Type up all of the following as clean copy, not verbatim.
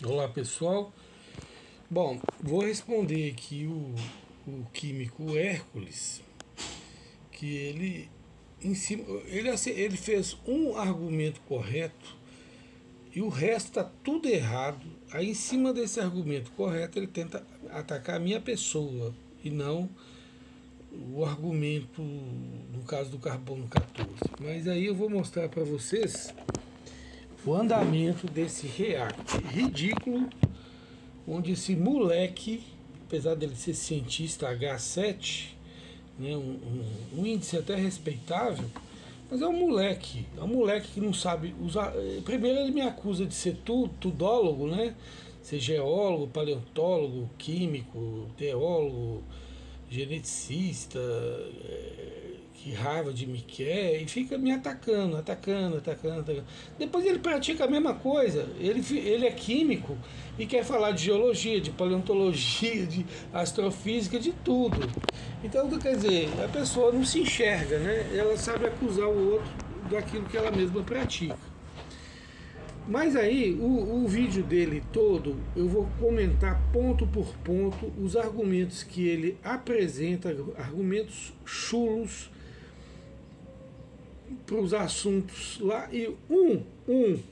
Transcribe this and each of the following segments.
Olá pessoal, bom, vou responder aqui o químico Hércules, que ele em cima, ele fez um argumento correto e o resto está tudo errado. Aí em cima desse argumento correto ele tenta atacar a minha pessoa e não o argumento no caso do carbono 14. Mas aí eu vou mostrar para vocês o andamento desse react ridículo, onde esse moleque, apesar dele ser cientista H7, né, um índice até respeitável, mas é um moleque que não sabe usar. Primeiro ele me acusa de ser tudólogo, né? Ser geólogo, paleontólogo, químico, teólogo, geneticista, que Harvard me quer, e fica me atacando. Depois ele pratica a mesma coisa, ele é químico e quer falar de geologia, de paleontologia, de astrofísica, de tudo. Então, quer dizer, a pessoa não se enxerga, né? Ela sabe acusar o outro daquilo que ela mesma pratica. Mas aí, o vídeo dele todo, eu vou comentar ponto por ponto os argumentos que ele apresenta, argumentos chulos para os assuntos lá. E um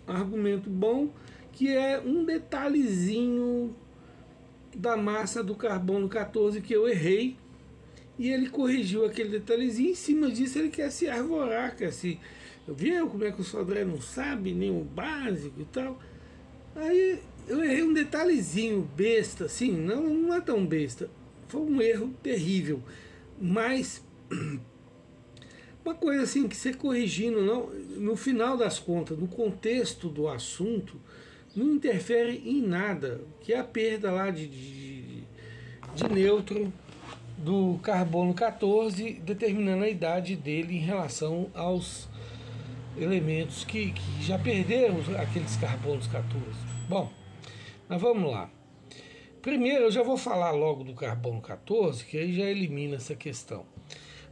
argumento bom, que é um detalhezinho da massa do carbono 14 que eu errei, e ele corrigiu aquele detalhezinho. Em cima disso ele quer se arvorar, quer se... Viu como é que o Sodré não sabe nem o básico e tal? Aí eu errei um detalhezinho besta, assim, não é tão besta. Foi um erro terrível. Mas uma coisa assim que você corrigindo, não, no final das contas, no contexto do assunto, não interfere em nada, que é a perda lá de nêutron do carbono 14, determinando a idade dele em relação aos elementos que já perderam aqueles carbonos 14. Bom, mas vamos lá. Primeiro eu já vou falar logo do carbono 14, que aí já elimina essa questão.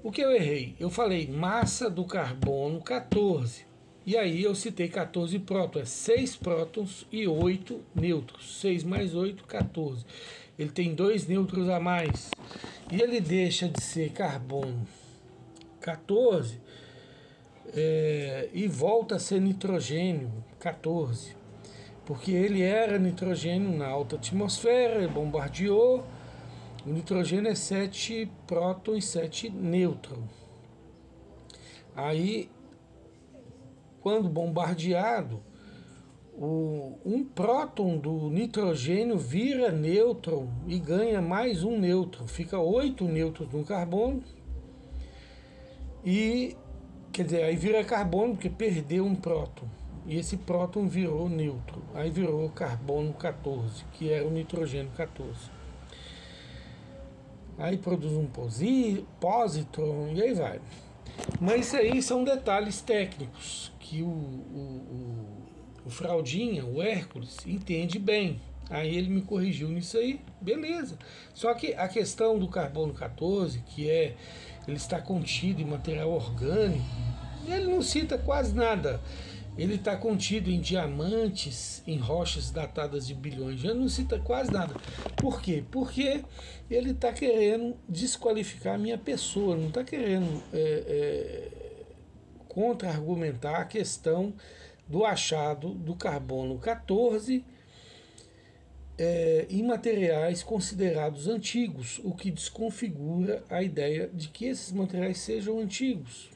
O que eu errei? Eu falei massa do carbono 14. E aí eu citei 14 prótons, é 6 prótons e 8 nêutrons. 6 mais 8, 14. Ele tem 2 nêutrons a mais. E ele deixa de ser carbono 14 e volta a ser nitrogênio 14. Porque ele era nitrogênio na alta atmosfera, bombardeou. O nitrogênio é 7 prótons e 7 nêutrons. Aí, quando bombardeado, um próton do nitrogênio vira nêutron e ganha mais um nêutron. Fica 8 nêutrons no carbono. E, quer dizer, aí vira carbono porque perdeu um próton. E esse próton virou nêutron. Aí virou carbono 14, que era o nitrogênio 14. Aí produz um positron e aí vai. Mas isso aí são detalhes técnicos que o Fraldinha, o Hércules, entende bem. Aí ele me corrigiu nisso aí, beleza. Só que a questão do carbono 14, que ele está contido em material orgânico, ele não cita quase nada. Ele está contido em diamantes, em rochas datadas de bilhões de anos, não cita quase nada. Por quê? Porque ele está querendo desqualificar a minha pessoa, não está querendo contra-argumentar a questão do achado do carbono 14 em materiais considerados antigos, o que desconfigura a ideia de que esses materiais sejam antigos.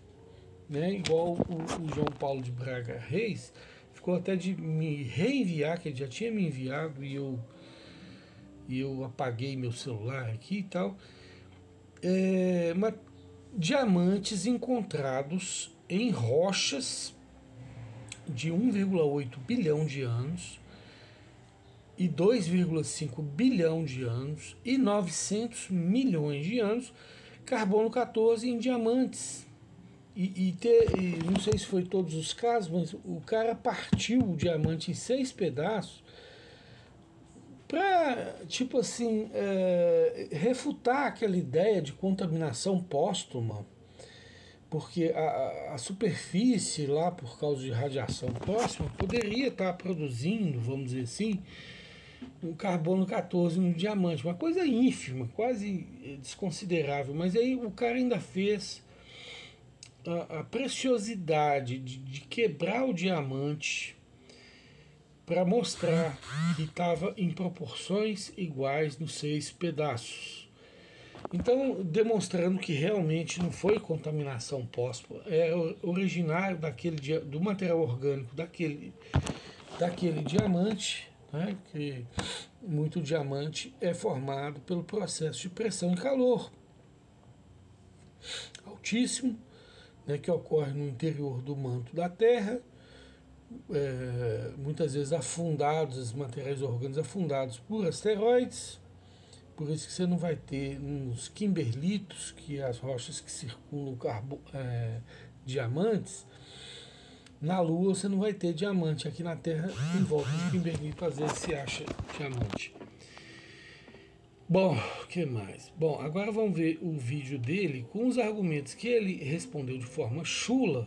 Né? Igual o João Paulo de Braga Reis ficou até de me reenviar, que ele já tinha me enviado e eu apaguei meu celular aqui e tal. Diamantes encontrados em rochas de 1,8 bilhão de anos e 2,5 bilhão de anos e 900 milhões de anos, carbono 14 em diamantes. E não sei se foi todos os casos, mas o cara partiu o diamante em 6 pedaços para, tipo assim, refutar aquela ideia de contaminação póstuma. porque a superfície lá, por causa de radiação próxima, poderia estar produzindo, vamos dizer assim, um carbono 14 no diamante, uma coisa ínfima, quase desconsiderável, mas aí o cara ainda fez a preciosidade de quebrar o diamante para mostrar que estava em proporções iguais nos 6 pedaços. Então, demonstrando que realmente não foi contaminação póstuma, é originário do material orgânico daquele diamante, né, que muito diamante é formado pelo processo de pressão e calor altíssimo, né, que ocorre no interior do manto da Terra, muitas vezes afundados, os materiais orgânicos afundados por asteroides. Por isso que você não vai ter nos kimberlitos, que é as rochas que circulam diamantes, na Lua você não vai ter diamante. Aqui na Terra, em volta de kimberlito, às vezes se acha diamante. Bom, o que mais? Bom, agora vamos ver o vídeo dele com os argumentos que ele respondeu de forma chula,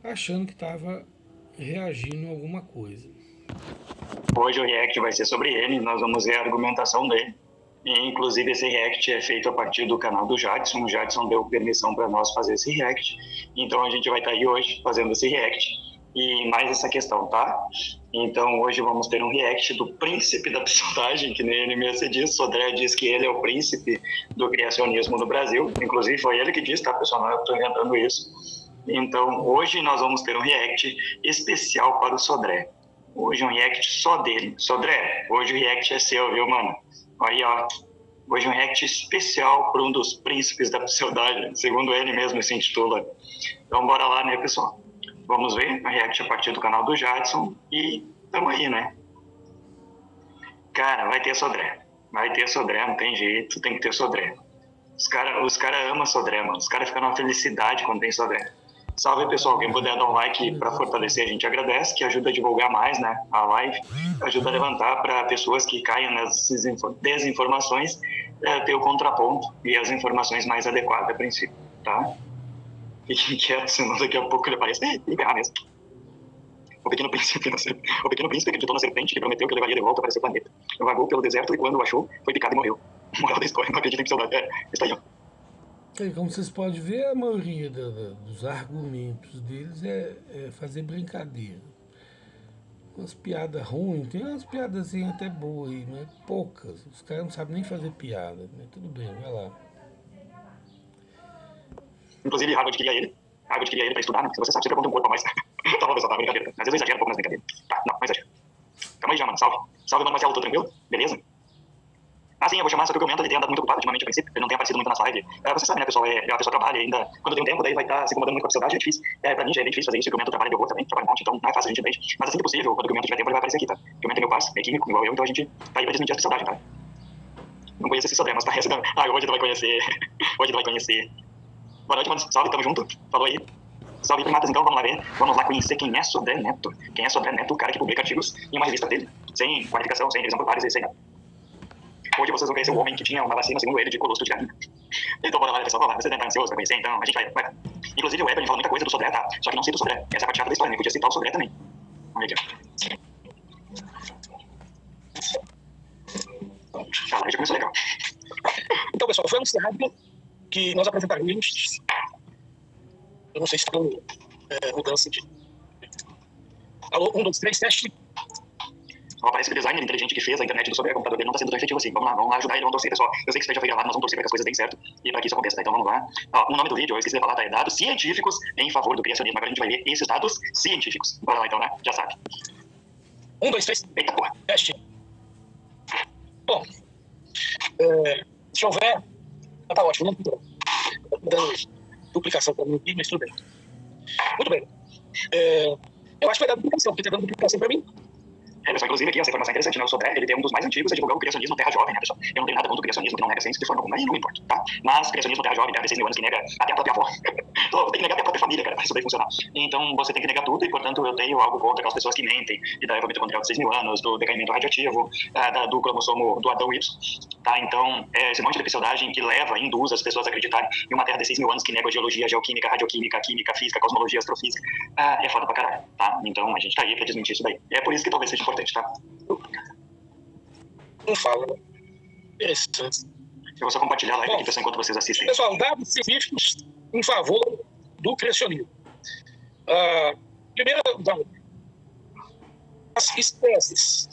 achando que estava reagindo a alguma coisa. Hoje o react vai ser sobre ele, nós vamos ver a argumentação dele. E, inclusive, esse react é feito a partir do canal do Jadson. O Jadson deu permissão para nós fazer esse react. Então, a gente vai estar aí hoje fazendo esse react. E mais essa questão, tá? Então, hoje vamos ter um react do príncipe da pseudagem, que nem ele mesmo diz. Sodré diz que ele é o príncipe do criacionismo no Brasil. Inclusive, foi ele que disse, tá, pessoal? Não, eu estou inventando isso. Então, hoje nós vamos ter um react especial para o Sodré. Hoje um react só dele. Sodré, hoje o react é seu, viu, mano? Aí, ó, hoje um react especial para um dos príncipes da pseudagem, segundo ele mesmo se intitula. Então, bora lá, né, pessoal? Vamos ver a react a partir do canal do Jadson e tamo aí, né? Cara, vai ter Sodré. Vai ter Sodré, não tem jeito, tem que ter Sodré. Os cara amam Sodré, mano. Os caras ficam numa felicidade quando tem Sodré. Salve, pessoal. Quem puder dar um like para fortalecer, a gente agradece, que ajuda a divulgar mais, né, a live, ajuda a levantar para pessoas que caem nas desinformações, ter o contraponto e as informações mais adequadas a princípio, tá? Fiquem quietos, senão daqui a pouco ele aparece e ferrar mesmo. O pequeno príncipe acreditou na serpente que prometeu que levaria de volta para esse planeta. Vagou pelo deserto e quando o achou, foi picado e morreu. Moral da história, não acredita em pseudagem. Está aí, ó. Como vocês podem ver, a maioria dos argumentos deles é fazer brincadeira. Umas piadas ruins, tem umas piadas até boas aí, mas poucas. Os caras não sabem nem fazer piada, né? Tudo bem, vai lá. Inclusive, Harvard queria ele para estudar, né? Se você sabe, você pergunta um pouco a mais. Tá bom, pessoal, tá brincadeira. Às vezes eu exagero um pouco nas brincadeiras. Tá, não exagero. Calma aí já, mano, salve. Salve, mano Marcelo, tudo tranquilo? Beleza? Ah, sim, eu vou chamar, só que o Gumento, ele tem andado muito ocupado ultimamente, a princípio, ele não tem aparecido muito nas lives. Você sabe, né, pessoal, a pessoa trabalha ainda, quando tem um tempo, daí vai estar se incomodando muito com a pseudagem, é difícil. Pra mim já é bem difícil fazer isso, o Gumento trabalha de horror também, trabalha um monte, então não é fácil, a gente entende. Mas assim que possível, quando o Gumento tiver tempo, ele vai aparecer aqui, tá? O Gumento é meu parceiro, é químico, igual eu, então a gente tá aí pra desmentir a pseudagem, tá? Não conheço esse Sodré, mas parece... hoje tu vai conhecer. Hoje tu vai conhecer. Boa noite, mano, salve, tamo junto. Falou aí. Salve, primatas, então, vamos lá ver. Vamos lá conhecer quem é Sodré Neto. Quem é Sodré Neto, o cara que publica artigos em uma revista dele, sem qualificação, sem revisão por pares, sem nada. Hoje vocês vão conhecer o homem que tinha uma vacina, segundo ele, de colostro de galinha. Então, bora lá, pessoal, vamos lá. Você tá ansioso pra conhecer, então a gente vai. Inclusive, o Evelyn fala muita coisa do Sodré, tá? Só que não cita o Sodré. Essa é a parte chata da história, né? Podia citar o Sodré também. Vamos ver aqui, ó. Tá, aí já começou legal. Então, pessoal, foi anunciado que nós apresentaremos... Eu não sei se estou mudança de... Alô, 1, 2, 3, teste. Parece que o designer inteligente que fez a internet do computador dele não está sendo tão efetivo assim. Vamos lá ajudar ele, vamos torcer, pessoal. Eu sei que isso já foi gravado, nós vamos torcer para que as coisas deem certo e para que isso aconteça, tá? Então vamos lá. O nome do vídeo, eu esqueci de falar, tá? É dados científicos em favor do criacionismo. Agora a gente vai ver esses dados científicos. Bora lá então, né? Já sabe. 1, 2, 3. Eita porra. Teste. Bom, se houver... tá ótimo, não estou dando duplicação para mim aqui, mas tudo bem. Muito bem. Eu acho que vai dar duplicação, porque está dando duplicação para mim. pessoal, inclusive aqui, essa informação é interessante, né? O Sodré, ele é um dos mais antigos a divulgar o criacionismo Terra Jovem, né, pessoal? Eu não tenho nada contra o criacionismo que não nega ciência de forma alguma, aí não me importa, tá? Mas criacionismo Terra Jovem, Terra de 6 mil anos, que nega até a própria avó. Então, tem que negar até a própria família, cara, pra isso daí funcionar. Então, você tem que negar tudo e, portanto, eu tenho algo contra aquelas pessoas que mentem e da erva mitocondrial de 6 mil anos, do decaimento radioativo, do cromossomo do Adão Y, tá? Então, esse monte de pseudagem que leva, induz as pessoas a acreditarem em uma Terra de 6 mil anos que nega geologia, geoquímica, radioquímica, química, física, cosmologia, astrofísica, é foda pra caralho, tá? Então, a gente tá aí pra desmentir isso daí. E é por isso que talvez seja importante, tá? Não fala. Interessante. Eu vou só compartilhar a live aqui, pessoal, enquanto vocês assistem. Pessoal, dados científicos em favor do criacionismo. Primeiro, então, as espécies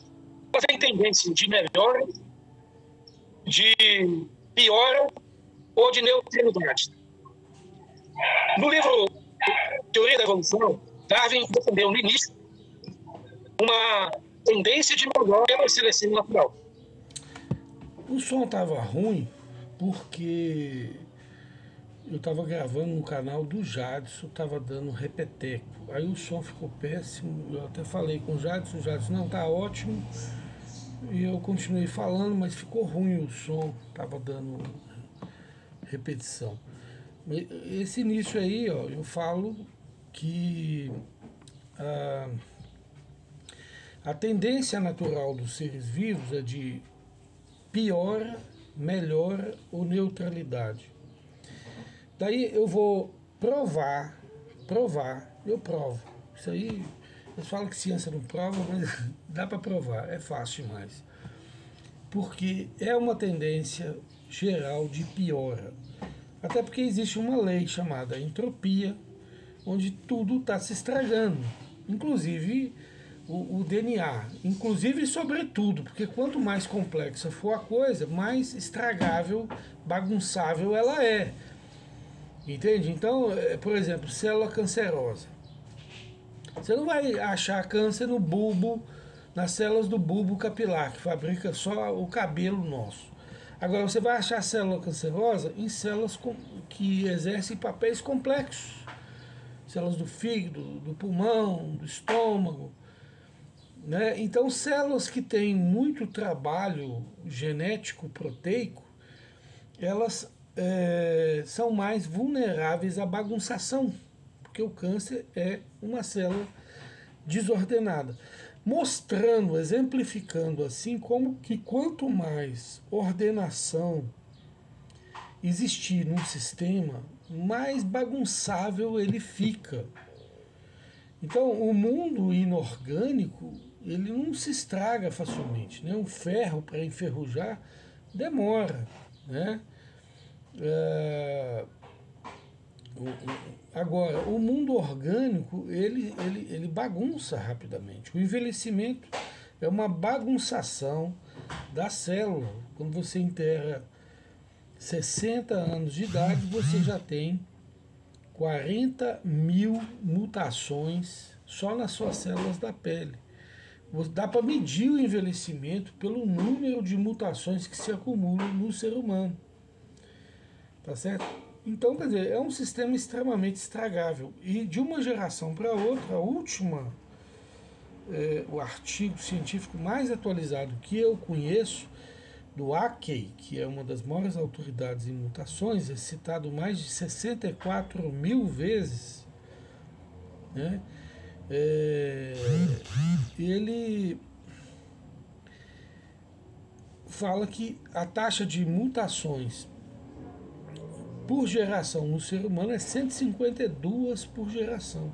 têm tendência de melhora, de piora ou de neutralidade. No livro Teoria da Evolução, Darwin defendeu no início uma tendência de melhora pela seleção natural. O som estava ruim porque eu estava gravando no canal do Jadson, estava dando repeteco. Aí o som ficou péssimo, eu até falei com o Jadson não, tá ótimo. E eu continuei falando, mas ficou ruim o som, estava dando repetição. Esse início aí, ó, eu falo que a tendência natural dos seres vivos é de piora, melhora ou neutralidade. Daí eu vou provar, eu provo. Isso aí, eles falam que ciência não prova, mas dá para provar, é fácil demais. Porque é uma tendência geral de piora. Até porque existe uma lei chamada entropia, onde tudo está se estragando, inclusive o DNA, inclusive e sobretudo, porque quanto mais complexa for a coisa, mais estragável, bagunçável ela é. Entende? Então, por exemplo, célula cancerosa. Você não vai achar câncer no bulbo, nas células do bulbo capilar, que fabrica só o cabelo nosso. Agora, você vai achar célula cancerosa em células que exercem papéis complexos. Células do fígado, do pulmão, do estômago. Né? Então, células que têm muito trabalho genético, proteico, elas são mais vulneráveis à bagunçação, porque o câncer é uma célula desordenada. Mostrando, exemplificando assim, como que quanto mais ordenação existir num sistema, mais bagunçável ele fica. Então, o mundo inorgânico, ele não se estraga facilmente, né? Um ferro para enferrujar demora, né? Agora, o mundo orgânico, ele bagunça rapidamente. O envelhecimento é uma bagunçação da célula. Quando você enterra 60 anos de idade, você já tem 40 mil mutações só nas suas células da pele. Dá para medir o envelhecimento pelo número de mutações que se acumulam no ser humano. Tá certo? Então, quer dizer, é um sistema extremamente estragável. E de uma geração para outra, a última, o artigo científico mais atualizado que eu conheço, do Akey, que é uma das maiores autoridades em mutações, é citado mais de 64 mil vezes, né? Ele fala que a taxa de mutações por geração no ser humano é 152 por geração.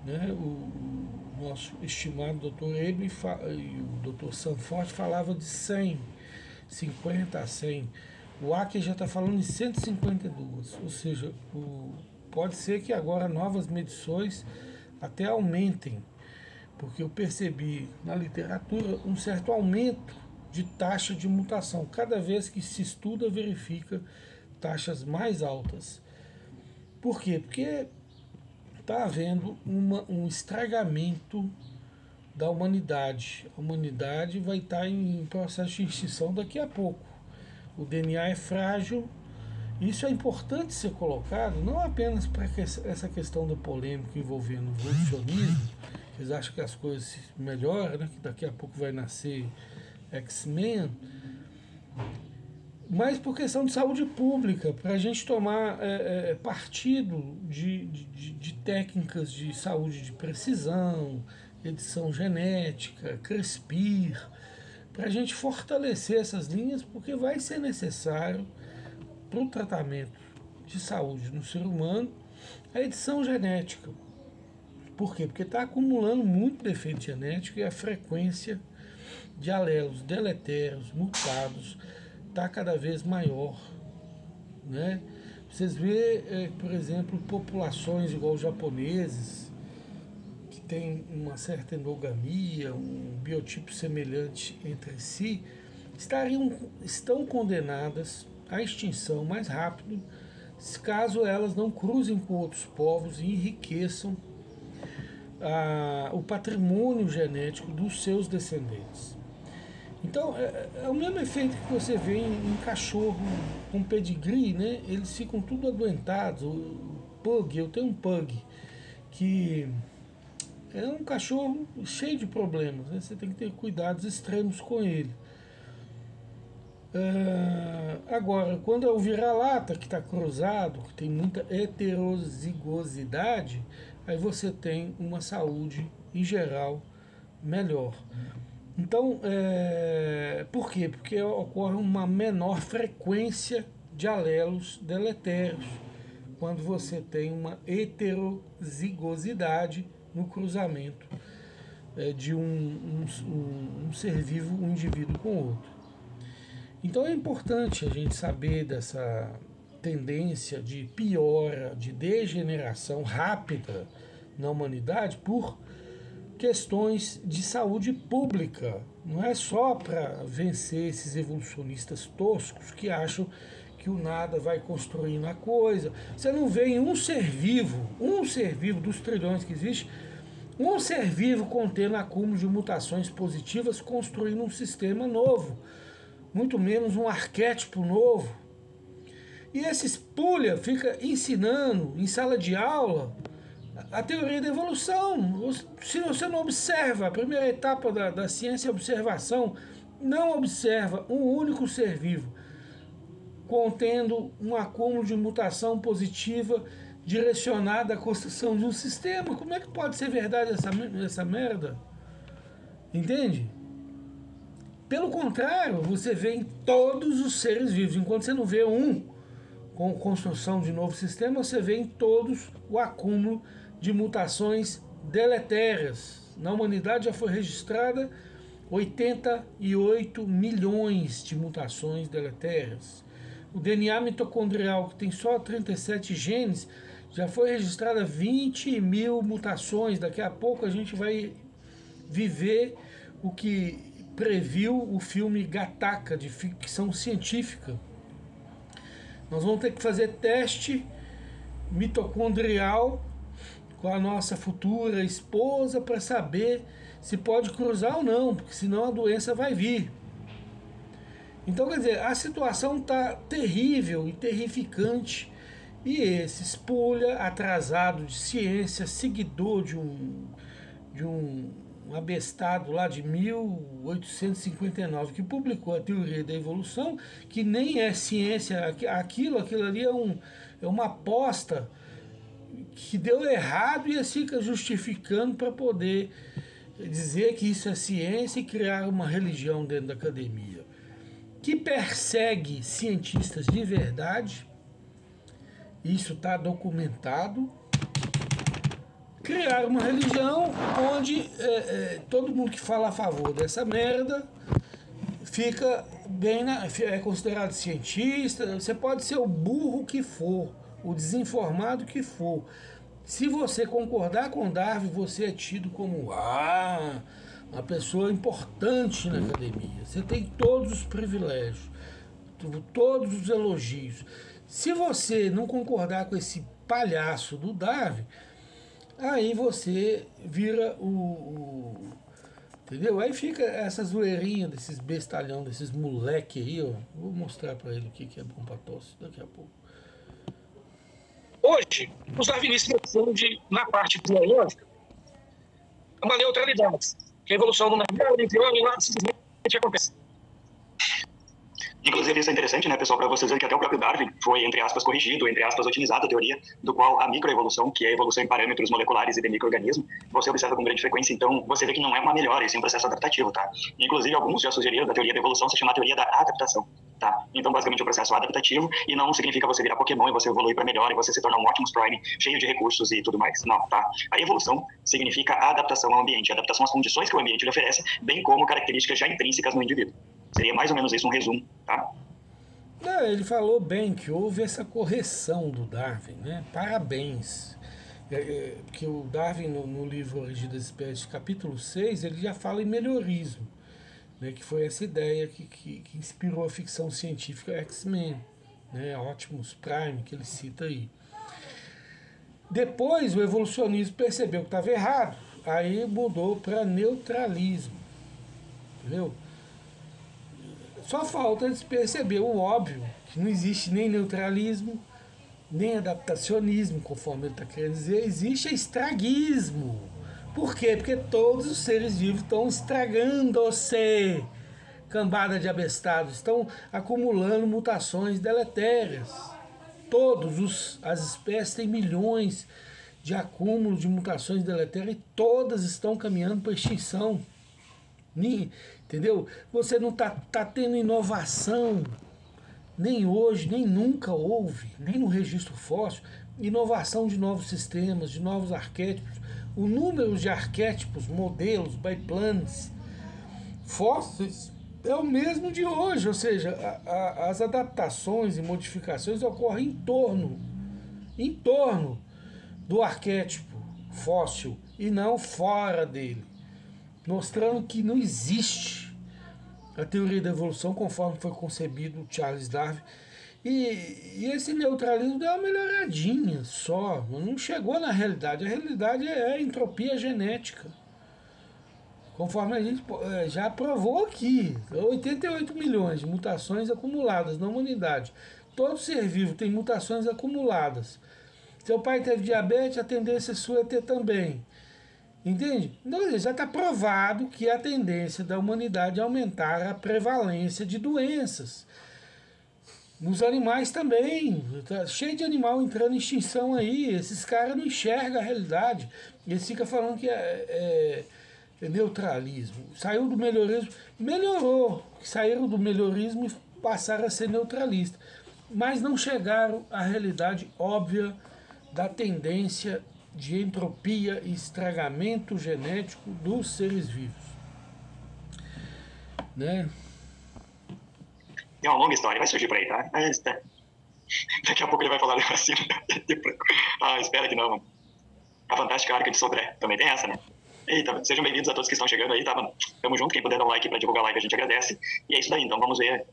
Né? O nosso estimado Dr. Eble e o Dr. Sanford falava de 100, 50 a 100. O Akey já está falando de 152, ou seja, pode ser que agora novas medições até aumentem, porque eu percebi na literatura um certo aumento de taxa de mutação. Cada vez que se estuda, verifica taxas mais altas. Por quê? Porque está havendo um estragamento da humanidade. A humanidade vai estar em processo de extinção daqui a pouco. O DNA é frágil. Isso é importante ser colocado, não apenas para essa questão da polêmica envolvendo o evolucionismo, que eles acham que as coisas melhoram, né? Que daqui a pouco vai nascer X-Men, mas por questão de saúde pública, para a gente tomar partido de técnicas de saúde de precisão, edição genética, CRISPR, para a gente fortalecer essas linhas, porque vai ser necessário para o tratamento de saúde no ser humano a edição genética. Por quê? Porque está acumulando muito defeito genético e a frequência de alelos deletérios, mutados, está cada vez maior, né? Vocês vê, por exemplo, populações igual os japoneses, que tem uma certa endogamia, um biotipo semelhante entre si, estão condenadas à extinção mais rápido, caso elas não cruzem com outros povos e enriqueçam o patrimônio genético dos seus descendentes. Então, é o mesmo efeito que você vê em cachorro com pedigree, né? Eles ficam tudo adoentados. O pug, eu tenho um pug, que é um cachorro cheio de problemas, né? Você tem que ter cuidados extremos com ele. Agora, quando é o vira-lata que está cruzado, que tem muita heterozigosidade, aí você tem uma saúde, em geral, melhor. Então, por quê? Porque ocorre uma menor frequência de alelos deletérios quando você tem uma heterozigosidade no cruzamento de um ser vivo, um indivíduo com outro. Então é importante a gente saber dessa tendência de piora, de degeneração rápida na humanidade por questões de saúde pública. Não é só para vencer esses evolucionistas toscos que acham que o nada vai construindo a coisa. Você não vê em um ser vivo dos trilhões que existe, um ser vivo contendo acúmulo de mutações positivas construindo um sistema novo, muito menos um arquétipo novo. E esse espulha fica ensinando em sala de aula a teoria da evolução. Se você não observa, a primeira etapa da ciência é a observação, não observa um único ser vivo contendo um acúmulo de mutação positiva direcionada à construção de um sistema. Como é que pode ser verdade essa merda? Entende? Pelo contrário, você vê em todos os seres vivos. Enquanto você não vê um com construção de novo sistema, você vê em todos o acúmulo de mutações deletérias. Na humanidade já foi registrada 88 milhões de mutações deletérias. O DNA mitocondrial, que tem só 37 genes, já foi registrada 20 mil mutações. Daqui a pouco a gente vai viver o que previu o filme Gattaca, de ficção científica. Nós vamos ter que fazer teste mitocondrial com a nossa futura esposa para saber se pode cruzar ou não, porque senão a doença vai vir. Então, quer dizer, a situação está terrível e terrificante, e esse espulha atrasado de ciência, seguidor de um abestado lá de 1859, que publicou a teoria da evolução, que nem é ciência, aquilo ali é uma aposta que deu errado e assim fica justificando para poder dizer que isso é ciência e criar uma religião dentro da academia, que persegue cientistas de verdade. Isso está documentado. Criar uma religião onde todo mundo que fala a favor dessa merda fica bem é considerado cientista. Você pode ser o burro que for, o desinformado que for. Se você concordar com Darwin, você é tido como uma pessoa importante na academia. Você tem todos os privilégios, todos os elogios. Se você não concordar com esse palhaço do Darwin, aí você vira entendeu? Aí fica essa zoeirinha desses bestalhão, desses moleque aí, ó. Vou mostrar pra ele o que é bom pra tosse daqui a pouco. Hoje, os darwinistas defendem, na parte biológica, uma neutralidade. Que a evolução não é entre homem e nada simplesmente acontece. Inclusive, isso é interessante, né, pessoal, para vocês verem que até o próprio Darwin foi, entre aspas, corrigido, entre aspas, otimizado a teoria, do qual a microevolução, que é a evolução em parâmetros moleculares e de micro-organismo, você observa com grande frequência. Então, você vê que não é uma melhora, isso é um processo adaptativo, tá? Inclusive, alguns já sugeriram da teoria da evolução se chamar teoria da adaptação, tá? Então, basicamente, é um processo adaptativo e não significa você virar Pokémon e você evoluir para melhor e você se tornar um Optimus Prime cheio de recursos e tudo mais. Não, tá? A evolução significa a adaptação ao ambiente, a adaptação às condições que o ambiente lhe oferece, bem como características já intrínsecas no indivíduo. Seria mais ou menos isso um resumo, tá? Não, ele falou bem que houve essa correção do Darwin, né? Parabéns. Porque o Darwin, no livro Origem das Espécies, capítulo 6, ele já fala em melhorismo, né? Que foi essa ideia que inspirou a ficção científica X-Men, né? Optimus Prime, que ele cita aí. Depois, o evolucionismo percebeu que estava errado, aí mudou para neutralismo, entendeu? Só falta eles perceber o óbvio, que não existe nem neutralismo, nem adaptacionismo, conforme ele está querendo dizer, existe estraguismo. Por quê? Porque todos os seres vivos estão estragando-se. Cambada de abestados, estão acumulando mutações deletérias. As espécies têm milhões de acúmulos de mutações deletérias e todas estão caminhando para extinção. Entendeu? Você não está tendo inovação, nem hoje, nem nunca houve, nem no registro fóssil, inovação de novos sistemas, de novos arquétipos. O número de arquétipos, modelos, biplanes, fósseis é o mesmo de hoje, ou seja, as adaptações e modificações ocorrem em torno do arquétipo fóssil e não fora dele, mostrando que não existe a teoria da evolução conforme foi concebido Charles Darwin. E esse neutralismo deu uma melhoradinha só, não chegou na realidade. A realidade é a entropia genética, conforme a gente já provou aqui. 88 milhões de mutações acumuladas na humanidade. Todo ser vivo tem mutações acumuladas. Seu pai teve diabetes, a tendência sua é ter também. Entende? Então, já está provado que a tendência da humanidade é aumentar a prevalência de doenças. Nos animais também. Tá cheio de animal entrando em extinção aí. Esses caras não enxergam a realidade. Eles ficam falando que é neutralismo. Saiu do melhorismo. Melhorou. Saíram do melhorismo e passaram a ser neutralistas. Mas não chegaram à realidade óbvia da tendência de entropia e estragamento genético dos seres vivos, né? É uma longa história, vai surgir por aí, tá? Mas, daqui a pouco ele vai falar de vacina. Espera que não, mano. A fantástica Arca de Sodré também tem essa, né? Eita, sejam bem-vindos a todos que estão chegando aí, tá, mano? Tamo junto, quem puder dar um like pra divulgar a live a gente agradece. E é isso daí, então vamos ver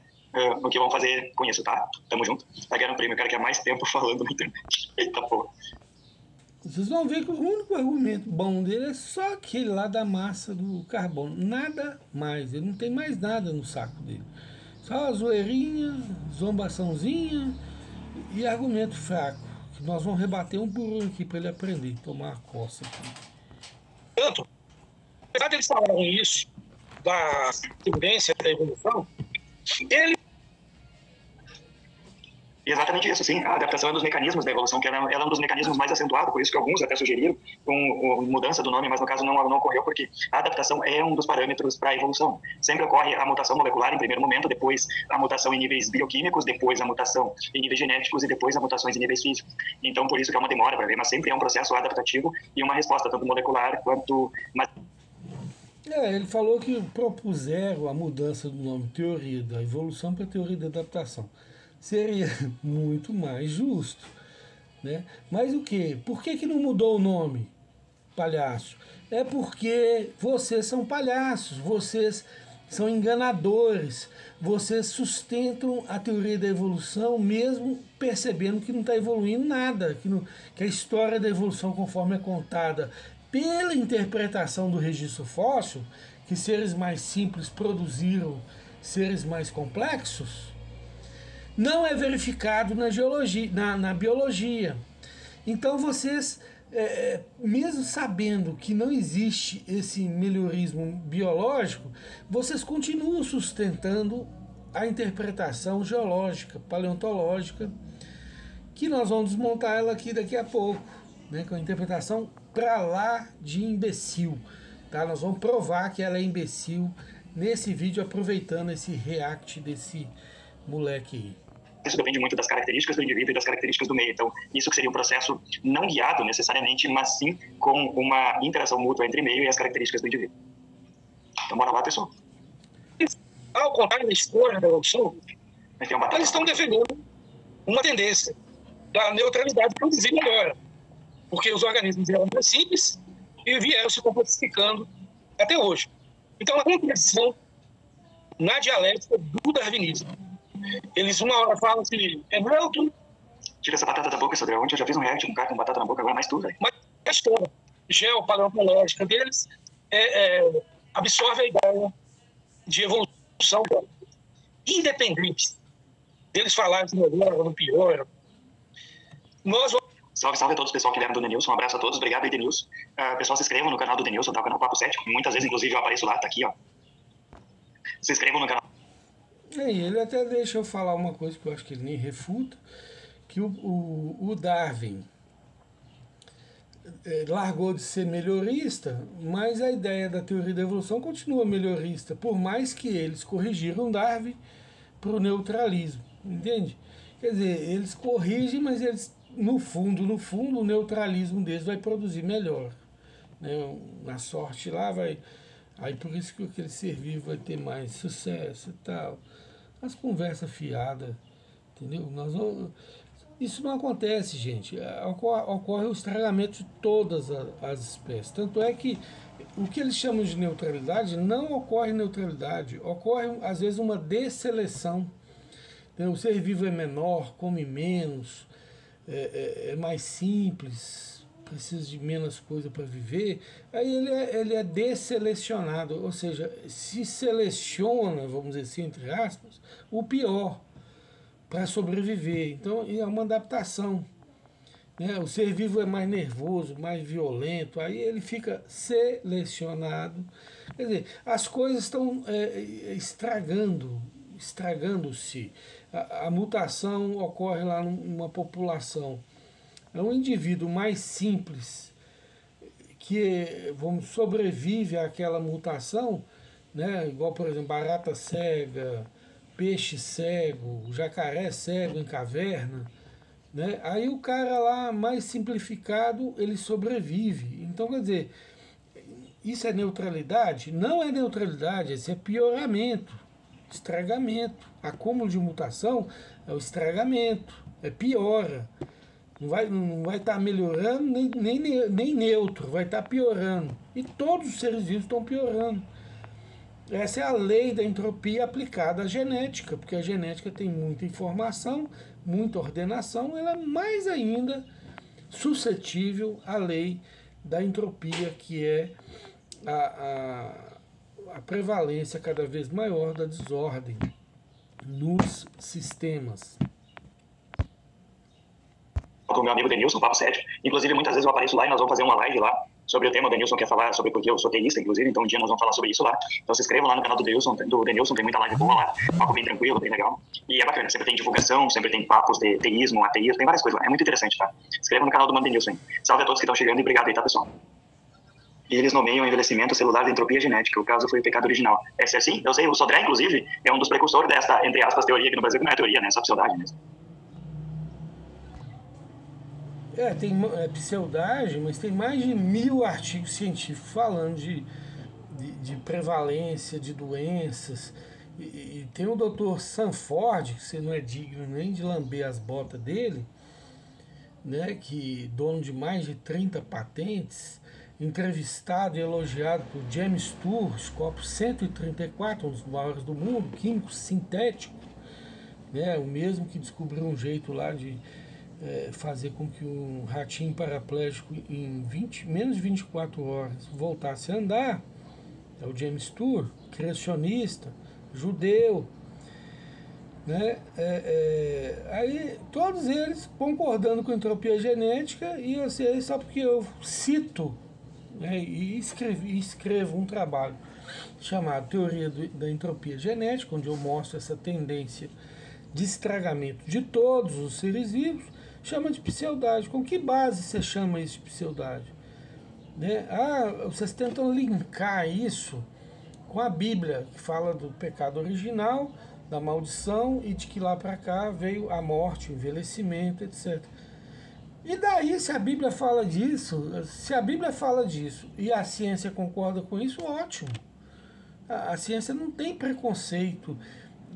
o que vamos fazer com isso, tá? Tamo junto. Tá ganhando um prêmio, o cara que há mais tempo falando na internet. Eita porra. Vocês vão ver que o único argumento bom dele é só aquele lá da massa do carbono. Nada mais. Ele não tem mais nada no saco dele. Só a zoeirinha, zombaçãozinha e argumento fraco. Que nós vamos rebater um por um aqui para ele aprender. Tomar a coça aqui. Tanto, apesar de eles falarem isso, da tendência da evolução, ele... E exatamente isso, sim. A adaptação é um dos mecanismos da evolução, que ela é um dos mecanismos mais acentuados, por isso que alguns até sugeriram com mudança do nome, mas no caso não ocorreu, porque a adaptação é um dos parâmetros para a evolução. Sempre ocorre a mutação molecular em primeiro momento, depois a mutação em níveis bioquímicos, depois a mutação em níveis genéticos e depois as mutações em níveis físicos. Então, por isso que é uma demora para ver, mas sempre é um processo adaptativo e uma resposta tanto molecular quanto... Ele falou que propuseram a mudança do nome teoria da evolução para teoria da adaptação. Seria muito mais justo, né? Mas o quê? Por que não mudou o nome, palhaço? É porque vocês são palhaços, vocês são enganadores, vocês sustentam a teoria da evolução mesmo percebendo que não está evoluindo nada, que a história da evolução, conforme é contada pela interpretação do registro fóssil, que seres mais simples produziram seres mais complexos, não é verificado na geologia, na biologia. Então vocês mesmo sabendo que não existe esse melhorismo biológico, vocês continuam sustentando a interpretação geológica, paleontológica, que nós vamos desmontar ela aqui daqui a pouco, né, com a interpretação pra lá de imbecil. Tá? Nós vamos provar que ela é imbecil nesse vídeo, aproveitando esse react desse moleque aí. Isso depende muito das características do indivíduo e das características do meio. Então, isso que seria um processo não guiado necessariamente, mas sim com uma interação mútua entre meio e as características do indivíduo. Então, bora lá, pessoal. Ao contrário da história da evolução, eles estão defendendo uma tendência da neutralidade produzir melhor, porque os organismos eram mais simples e vieram se complexificando até hoje. Então, uma contradição na dialética do darwinismo. Eles uma hora falam que é neutro. Tira essa batata da boca, Sodré. Ontem eu já fiz um react com um cara com batata na boca, agora mais tu, velho. Mas a história geopaleontológica deles absorve a ideia de evolução, independente deles falarem que melhora ou não piora. Nós vamos... Salve, salve a todos, pessoal que vieram do Denilson. Um abraço a todos. Obrigado, Edenilson. Pessoal, se inscrevam no canal do Denilson, tá? O canal Papo 7. Muitas vezes, inclusive, eu apareço lá, tá aqui, ó. Se inscrevam no canal. E ele até deixa eu falar uma coisa que eu acho que ele nem refuta, que o Darwin largou de ser melhorista, mas a ideia da teoria da evolução continua melhorista, por mais que eles corrigiram Darwin para o neutralismo, entende? Quer dizer, eles corrigem, mas eles, no fundo, o neutralismo deles vai produzir melhor, né? Na sorte lá vai... Aí por isso que aquele ser vivo vai ter mais sucesso e tal. As conversas fiadas, entendeu? Isso não acontece, gente. Ocorre o estragamento de todas as espécies. Tanto é que o que eles chamam de neutralidade não ocorre neutralidade. Ocorre, às vezes, uma desseleção. O ser vivo é menor, come menos, é mais simples, precisa de menos coisa para viver, aí ele é desselecionado, ou seja, se seleciona, vamos dizer assim, entre aspas, o pior para sobreviver. Então é uma adaptação, né? O ser vivo é mais nervoso, mais violento, aí ele fica selecionado. Quer dizer, as coisas estão estragando-se. A mutação ocorre lá numa população. É um indivíduo mais simples que sobrevive àquela mutação, né? Igual, por exemplo, barata cega, peixe cego, jacaré cego em caverna, né? Aí o cara lá, mais simplificado, ele sobrevive. Então, quer dizer, isso é neutralidade? Não é neutralidade, isso é pioramento, estragamento. Acúmulo de mutação é o estragamento, é piora. Não vai estar melhorando, nem neutro, vai estar piorando. E todos os seres vivos estão piorando. Essa é a lei da entropia aplicada à genética, porque a genética tem muita informação, muita ordenação, ela é mais ainda suscetível à lei da entropia, que é a prevalência cada vez maior da desordem nos sistemas. Com o meu amigo Denilson, Papo 7. Inclusive, muitas vezes eu apareço lá e nós vamos fazer uma live lá sobre o tema. O Denilson quer falar sobre, porque eu sou teísta, inclusive, então um dia nós vamos falar sobre isso lá. Então se inscrevam lá no canal do Denilson, tem muita live boa lá, papo bem tranquilo, bem legal. E é bacana, sempre tem divulgação, sempre tem papos de teísmo, ateísmo, tem várias coisas lá. É muito interessante, tá? Se inscrevam no canal do Mano Denilson. Salve a todos que estão chegando e obrigado aí, tá, pessoal? E eles nomeiam o envelhecimento celular de entropia genética. O caso foi o pecado original. É assim? Eu sei, o Sodré, inclusive, é um dos precursores dessa, entre aspas, teoria aqui no Brasil, que não é teoria, né? É só pseudagem mesmo. Tem pseudagem, mas tem mais de 1000 artigos científicos falando de prevalência de doenças. E tem o Dr. Sanford, que você não é digno nem de lamber as botas dele, né, que dono de mais de 30 patentes, entrevistado e elogiado por James Tour, Scopus 134, um dos maiores do mundo, químico sintético, né, o mesmo que descobriu um jeito lá de fazer com que um ratinho paraplégico em menos de 24 horas voltasse a andar. É o James Tour, criacionista, judeu, né? Aí todos eles concordando com a entropia genética, e assim, só porque eu cito, né, e escrevo um trabalho chamado Teoria da Entropia Genética, onde eu mostro essa tendência de estragamento de todos os seres vivos, chama de pseudagem. Com que base você chama isso de pseudagem? Né? Vocês tentam linkar isso com a Bíblia, que fala do pecado original, da maldição, e de que lá para cá veio a morte, o envelhecimento, etc. E daí, se a Bíblia fala disso, e a ciência concorda com isso, ótimo. A ciência não tem preconceito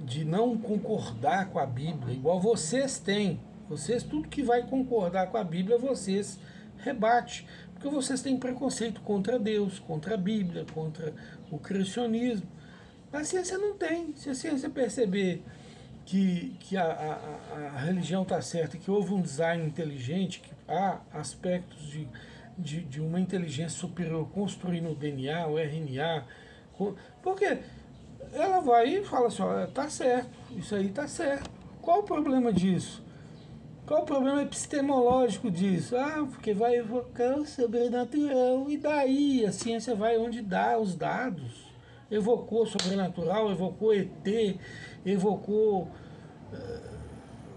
de não concordar com a Bíblia, igual vocês têm. Vocês, tudo que vai concordar com a Bíblia, vocês rebatem. Porque vocês têm preconceito contra Deus, contra a Bíblia, contra o cristianismo. A ciência não tem. Se a ciência perceber que a religião está certa, que houve um design inteligente, que há aspectos de uma inteligência superior construindo o DNA, o RNA, porque ela vai e fala assim, ó, tá certo, isso aí tá certo. Qual o problema disso? Qual o problema epistemológico disso? Porque vai evocar o sobrenatural. E daí a ciência vai onde dá os dados. Evocou sobrenatural, evocou ET, evocou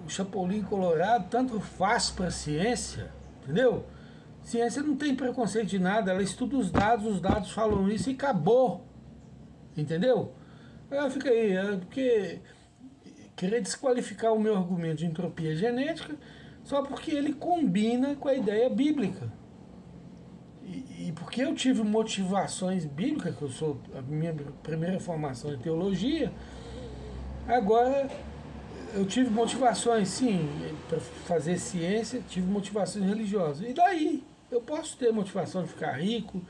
o Chapolin Colorado, tanto faz para a ciência, entendeu? Ciência não tem preconceito de nada, ela estuda os dados falam isso e acabou, entendeu? Fica aí, porque querer desqualificar o meu argumento de entropia genética só porque ele combina com a ideia bíblica. E porque eu tive motivações bíblicas, que eu sou, a minha primeira formação em teologia, agora eu tive motivações, sim, para fazer ciência, tive motivações religiosas. E daí? Eu posso ter motivação de ficar rico,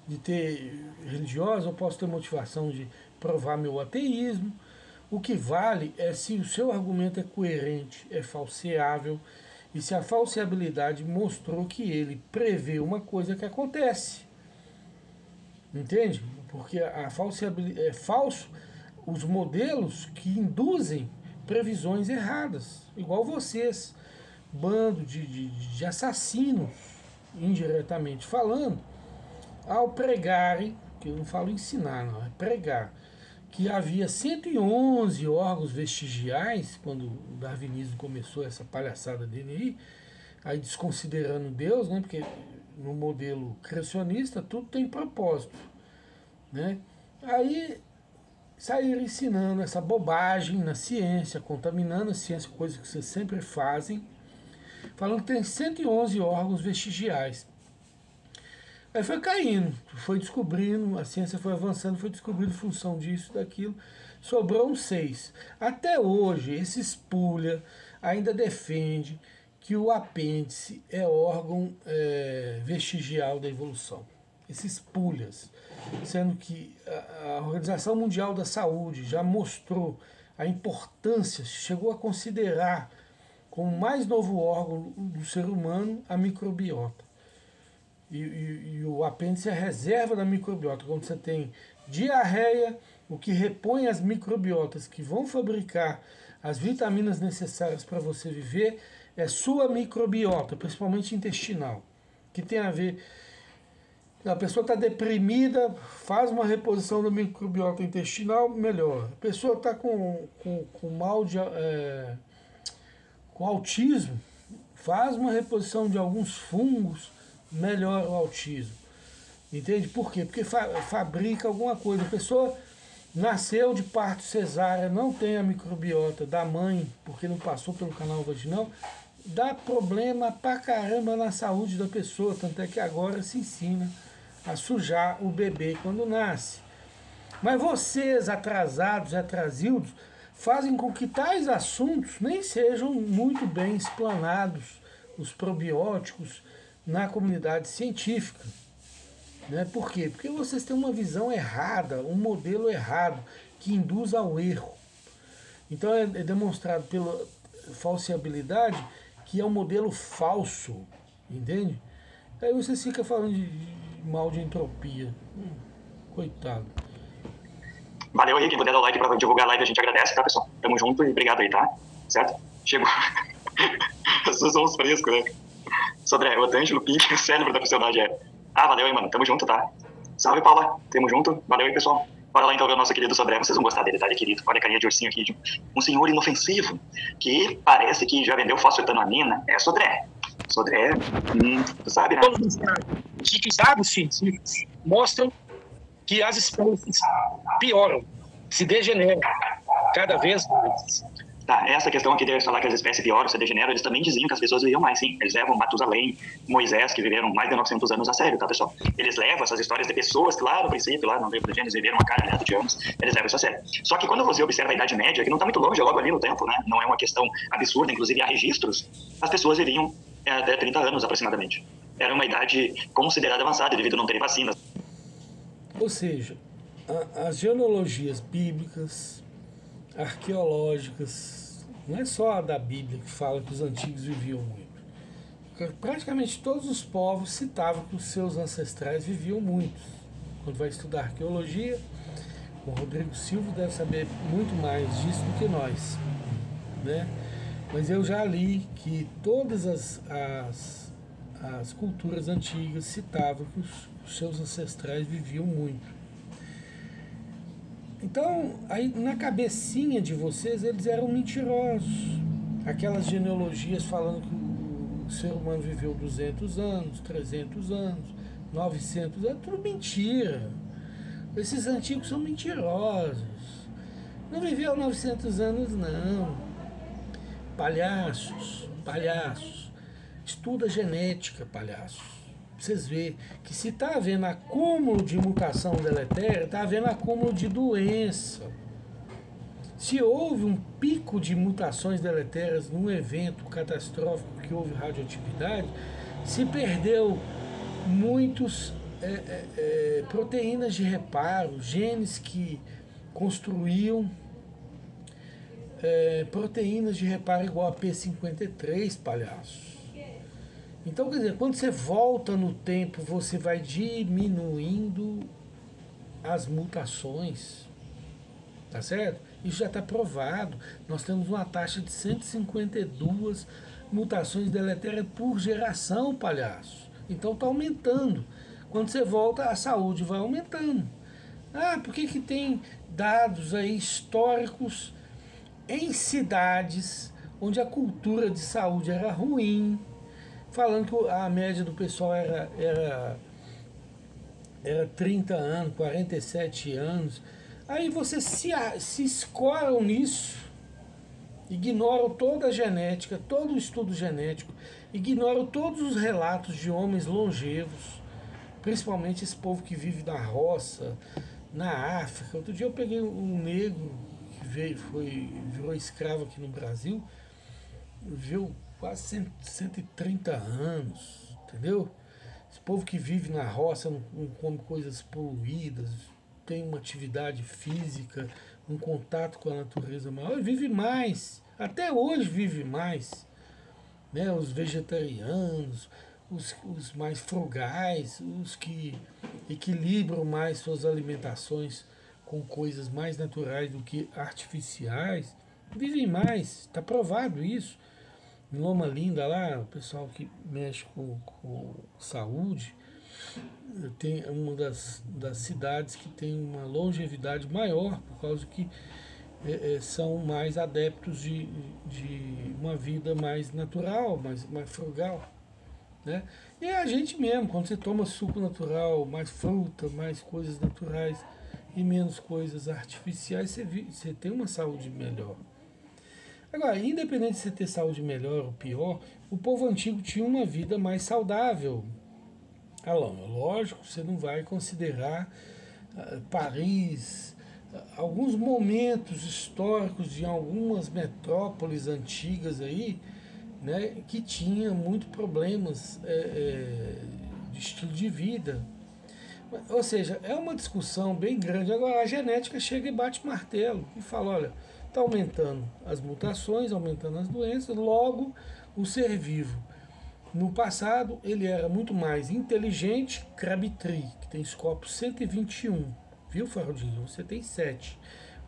de ter religiosa, eu posso ter motivação de provar meu ateísmo. O que vale é se o seu argumento é coerente, é falseável, e se a falseabilidade mostrou que ele prevê uma coisa que acontece. Entende? Porque a falseabilidade é falso os modelos que induzem previsões erradas, igual vocês, bando de assassinos, indiretamente falando, ao pregarem, que eu não falo ensinar, não, é pregar, que havia 111 órgãos vestigiais, quando o darwinismo começou essa palhaçada dele aí desconsiderando Deus, né, porque no modelo criacionista tudo tem propósito, né? Aí saíram ensinando essa bobagem na ciência, contaminando a ciência, coisa que vocês sempre fazem, falando que tem 111 órgãos vestigiais. Aí foi caindo, foi descobrindo, a ciência foi avançando, foi descobrindo função disso, daquilo, sobrou uns 6. Até hoje, esse Spulha ainda defende que o apêndice é órgão vestigial da evolução. Esses Spulhas, sendo que a Organização Mundial da Saúde já mostrou a importância, chegou a considerar como o mais novo órgão do ser humano a microbiota. E o apêndice é a reserva da microbiota. Quando você tem diarreia, o que repõe as microbiotas que vão fabricar as vitaminas necessárias para você viver é sua microbiota, principalmente intestinal, que tem a ver... A pessoa está deprimida, faz uma reposição da microbiota intestinal, melhora. A pessoa está com mal de... com autismo, faz uma reposição de alguns fungos, melhora o autismo. Entende? Por quê? Porque fabrica alguma coisa. A pessoa nasceu de parto cesárea, não tem a microbiota da mãe, porque não passou pelo canal vaginal, dá problema pra caramba na saúde da pessoa, tanto é que agora se ensina a sujar o bebê quando nasce. Mas vocês, atrasados, atrasildos, fazem com que tais assuntos nem sejam muito bem explanados, os probióticos, na comunidade científica. Né? Por quê? Porque vocês têm uma visão errada, um modelo errado, que induz ao erro. Então é demonstrado pela falseabilidade que é um modelo falso, entende? Aí você fica falando de mal de entropia. Coitado. Valeu aí, quem puder dar o like pra divulgar a live, a gente agradece, tá, pessoal? Tamo junto e obrigado aí, tá? Certo? Chegou. As pessoas são uns frescos, né? Sodré, o Otângelo Pink, o cérebro da personagem é. Ah, valeu aí, mano. Tamo junto, tá? Salve, Paula. Tamo junto. Valeu aí, pessoal. Bora lá então ver o nosso querido Sodré. Vocês vão gostar dele, tá? Ele é querido. Olha a carinha de ursinho aqui. De um senhor inofensivo que parece que já vendeu fosfetanamina. É Sodré. Sodré, tu sabe, né? Todos os dados científicos mostram que as espécies pioram, se degeneram cada vez mais. Tá, essa questão aqui de falar que as espécies pioram, se degeneram, eles também diziam que as pessoas viviam mais, sim. Eles levam Matusalém, Moisés, que viveram mais de 900 anos a sério, tá, pessoal? Eles levam essas histórias de pessoas que lá no princípio, lá no livro do Gênesis, viveram uma caralhada de anos, eles levam isso a sério. Só que quando você observa a Idade Média, que não está muito longe, é logo ali no tempo, né? Não é uma questão absurda, inclusive há registros, as pessoas viviam até 30 anos aproximadamente. Era uma idade considerada avançada devido a não terem vacinas. Ou seja, as genealogias bíblicas, arqueológicas, não é só a da Bíblia que fala que os antigos viviam muito. Praticamente todos os povos citavam que os seus ancestrais viviam muito. Quando vai estudar arqueologia, o Rodrigo Silva deve saber muito mais disso do que nós, né? Mas eu já li que todas as culturas antigas citavam que os seus ancestrais viviam muito. Então, aí, na cabecinha de vocês, eles eram mentirosos. Aquelas genealogias falando que o ser humano viveu 200 anos, 300 anos, 900 anos, tudo mentira. Esses antigos são mentirosos. Não viveu 900 anos, não. Palhaços, palhaços. Estuda genética, palhaços. Vocês verem que se está havendo acúmulo de mutação deletéria, está havendo acúmulo de doença. Se houve um pico de mutações deletérias num evento catastrófico que houve radioatividade, se perdeu muitos proteínas de reparo, genes que construíam proteínas de reparo igual a P53, palhaços. Então, quer dizer, quando você volta no tempo, você vai diminuindo as mutações, tá certo? Isso já está provado. Nós temos uma taxa de 152 mutações deletérias por geração, palhaço. Então está aumentando. Quando você volta, a saúde vai aumentando. Ah, por que tem dados aí históricos em cidades onde a cultura de saúde era ruim, falando que a média do pessoal era 30 anos, 47 anos. Aí vocês se escoram nisso, ignoram toda a genética, todo o estudo genético, ignoram todos os relatos de homens longevos, principalmente esse povo que vive na roça, na África. Outro dia eu peguei um negro que virou escravo aqui no Brasil, viveu quase 130 anos, entendeu? Esse povo que vive na roça, não come coisas poluídas, tem uma atividade física, um contato com a natureza maior, vive mais, até hoje vive mais, né? Os vegetarianos, os mais frugais, os que equilibram mais suas alimentações com coisas mais naturais do que artificiais, vivem mais, está provado isso. Em Loma Linda lá, o pessoal que mexe com saúde, tem uma das cidades que tem uma longevidade maior, por causa que são mais adeptos de uma vida mais natural, mais frugal, né? E a gente mesmo, quando você toma suco natural, mais fruta, mais coisas naturais e menos coisas artificiais, você tem uma saúde melhor. Agora, independente de você ter saúde melhor ou pior, o povo antigo tinha uma vida mais saudável. Lógico, você não vai considerar Paris, alguns momentos históricos de algumas metrópoles antigas aí, né, que tinha muitos problemas de estilo de vida. Ou seja, é uma discussão bem grande. Agora, a genética chega e bate martelo e fala, olha, está aumentando as mutações, aumentando as doenças, logo o ser vivo. No passado, ele era muito mais inteligente, Crabtree, que tem Scopus 121, viu, Faraldinho? Você tem 7.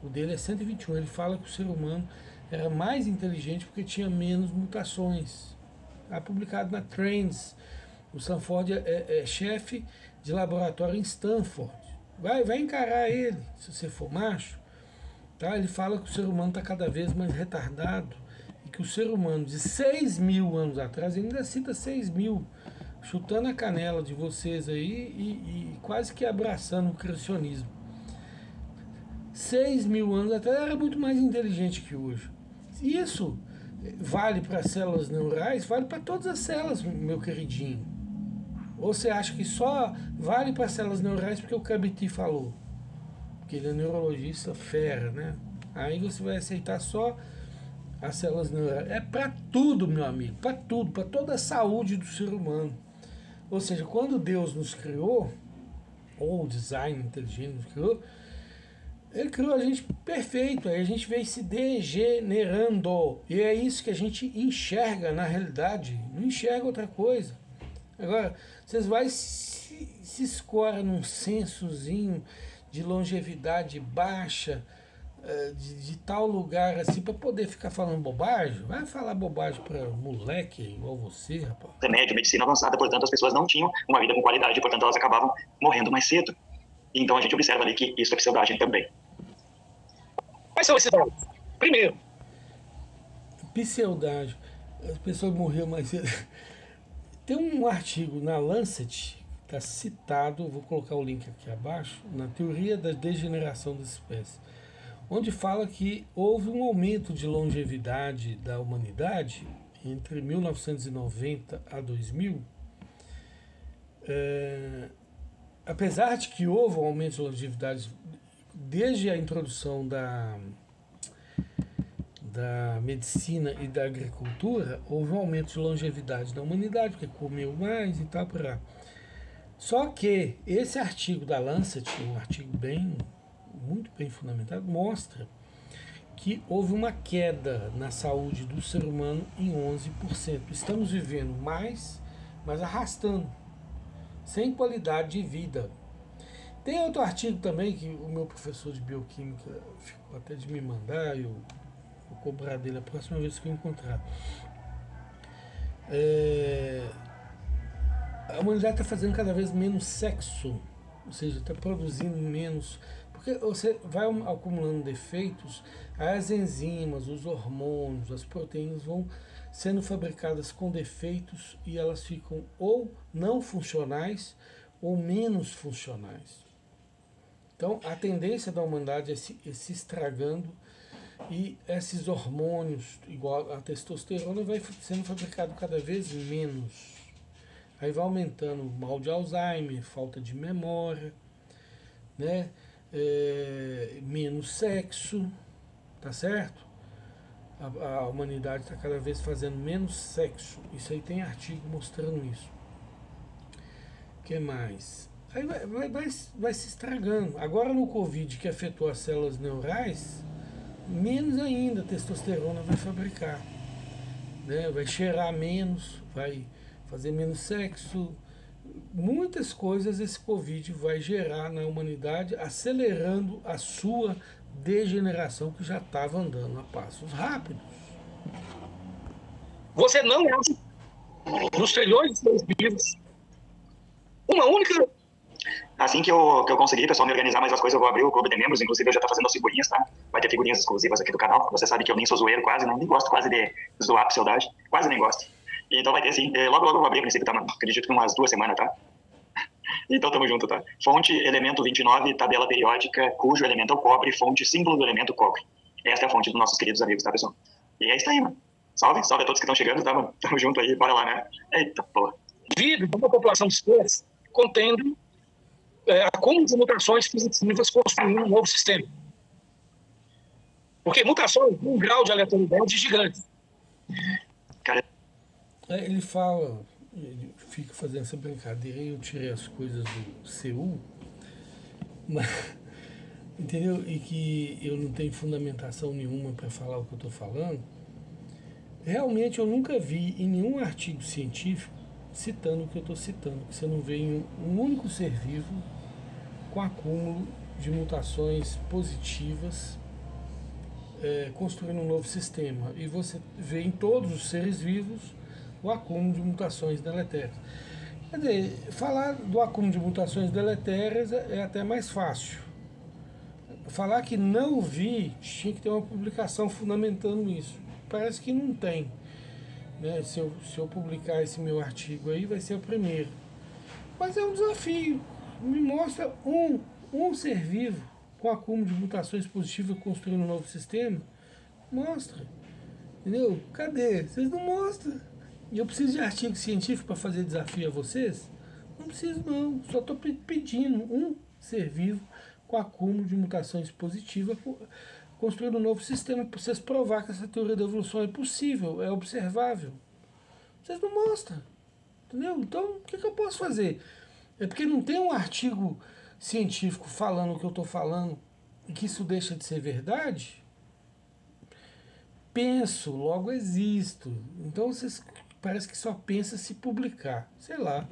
O dele é 121. Ele fala que o ser humano era mais inteligente porque tinha menos mutações. Está publicado na Trends. O Stanford é chefe de laboratório em Stanford. Vai encarar ele, se você for macho. Tá? Ele fala que o ser humano está cada vez mais retardado e que o ser humano de 6.000 anos atrás, ele ainda cita 6.000, chutando a canela de vocês aí e quase que abraçando o criacionismo. 6.000 anos atrás era muito mais inteligente que hoje. Isso vale para células neurais, vale para todas as células, meu queridinho. Ou você acha que só vale para células neurais porque o Kabiti falou? Porque ele é neurologista fera, né? Aí você vai aceitar só as células neurais. É para tudo, meu amigo, para tudo, para toda a saúde do ser humano. Ou seja, quando Deus nos criou, ou o design inteligente nos criou, ele criou a gente perfeito, aí a gente veio se degenerando. E é isso que a gente enxerga na realidade, não enxerga outra coisa. Agora, vocês vão se escora num sensozinho de longevidade baixa, de tal lugar assim, para poder ficar falando bobagem. Vai falar bobagem para moleque igual você, rapaz. Remédio, medicina avançada, portanto, as pessoas não tinham uma vida com qualidade, portanto, elas acabavam morrendo mais cedo. Então, a gente observa ali que isso é pseudagem também. Quais são esses dados? Primeiro, pseudagem. As pessoas morreram mais cedo. Tem um artigo na Lancet, está citado, vou colocar o link aqui abaixo, na teoria da degeneração das espécies, onde fala que houve um aumento de longevidade da humanidade entre 1990 a 2000, apesar de que houve um aumento de longevidade desde a introdução da medicina e da agricultura, houve um aumento de longevidade da humanidade, porque comeu mais e tal, por lá. Só que esse artigo da Lancet, um artigo muito bem fundamentado, mostra que houve uma queda na saúde do ser humano em 11%. Estamos vivendo mais, mas arrastando, sem qualidade de vida. Tem outro artigo também que o meu professor de bioquímica ficou até de me mandar, eu vou cobrar dele a próxima vez que eu encontrar. A humanidade está fazendo cada vez menos sexo, ou seja, está produzindo menos, porque você vai acumulando defeitos, as enzimas, os hormônios, as proteínas vão sendo fabricadas com defeitos e elas ficam ou não funcionais ou menos funcionais. Então, a tendência da humanidade é se estragando e esses hormônios, igual a testosterona, vai sendo fabricado cada vez menos. Aí vai aumentando o mal de Alzheimer, falta de memória, né? Menos sexo, tá certo? A humanidade está cada vez fazendo menos sexo. Isso aí tem artigo mostrando isso. O que mais? Aí vai se estragando. Agora no Covid, que afetou as células neurais, menos ainda testosterona vai fabricar, né? Vai cheirar menos, vai fazer menos sexo. Muitas coisas esse Covid vai gerar na humanidade, acelerando a sua degeneração, que já estava andando a passos rápidos. você não acha nos trilhões de seres vivos uma única. Assim que eu conseguir, pessoal, me organizar mais as coisas, eu vou abrir o clube de membros, inclusive eu já tô fazendo as figurinhas, tá? Vai ter figurinhas exclusivas aqui do canal. Você sabe que eu nem sou zoeiro quase, nem gosto quase de zoar pseudagem, quase nem gosto. Então vai ter sim, logo eu vou abrir a princípio, tá, mano? Acredito que umas 2 semanas, tá? Então tamo junto, tá? Fonte, elemento 29, tabela periódica, cujo elemento é o cobre, fonte, símbolo do elemento cobre. Esta é a fonte dos nossos queridos amigos, tá, pessoal? E é isso aí, mano. Salve a todos que estão chegando, tá, mano? Tamo junto aí, bora lá, né? Eita, porra. Vida de uma população de espécies contendo acúmulo de mutações positivas construindo um novo sistema. Porque mutações têm um grau de aleatoriedade gigante. Cara, Ele fala, ele fica fazendo essa brincadeira, eu tirei as coisas do CU, mas, entendeu? E que eu não tenho fundamentação nenhuma para falar o que eu estou falando. Realmente eu nunca vi em nenhum artigo científico citando o que eu estou citando, que você não vê em um único ser vivo com acúmulo de mutações positivas construindo um novo sistema. E você vê em todos os seres vivos o acúmulo de mutações deletérias. Quer dizer, falar do acúmulo de mutações deletérias é até mais fácil. Falar que não vi, tinha que ter uma publicação fundamentando isso. Parece que não tem. Né? Se eu publicar esse meu artigo aí, vai ser o primeiro. Mas é um desafio. Me mostra um ser vivo com acúmulo de mutações positivas construindo um novo sistema. Mostra. Entendeu? Cadê? Vocês não mostram. E eu preciso de artigo científico para fazer desafio a vocês? Não preciso não. Só estou pedindo um ser vivo com acúmulo de mutações positivas construindo um novo sistema para vocês provar que essa teoria da evolução é possível, é observável. Vocês não mostram. Entendeu? Então, o que eu posso fazer? É porque não tem um artigo científico falando o que eu estou falando e que isso deixa de ser verdade? Penso, logo existo. Então, vocês parece que só pensa se publicar. Sei lá.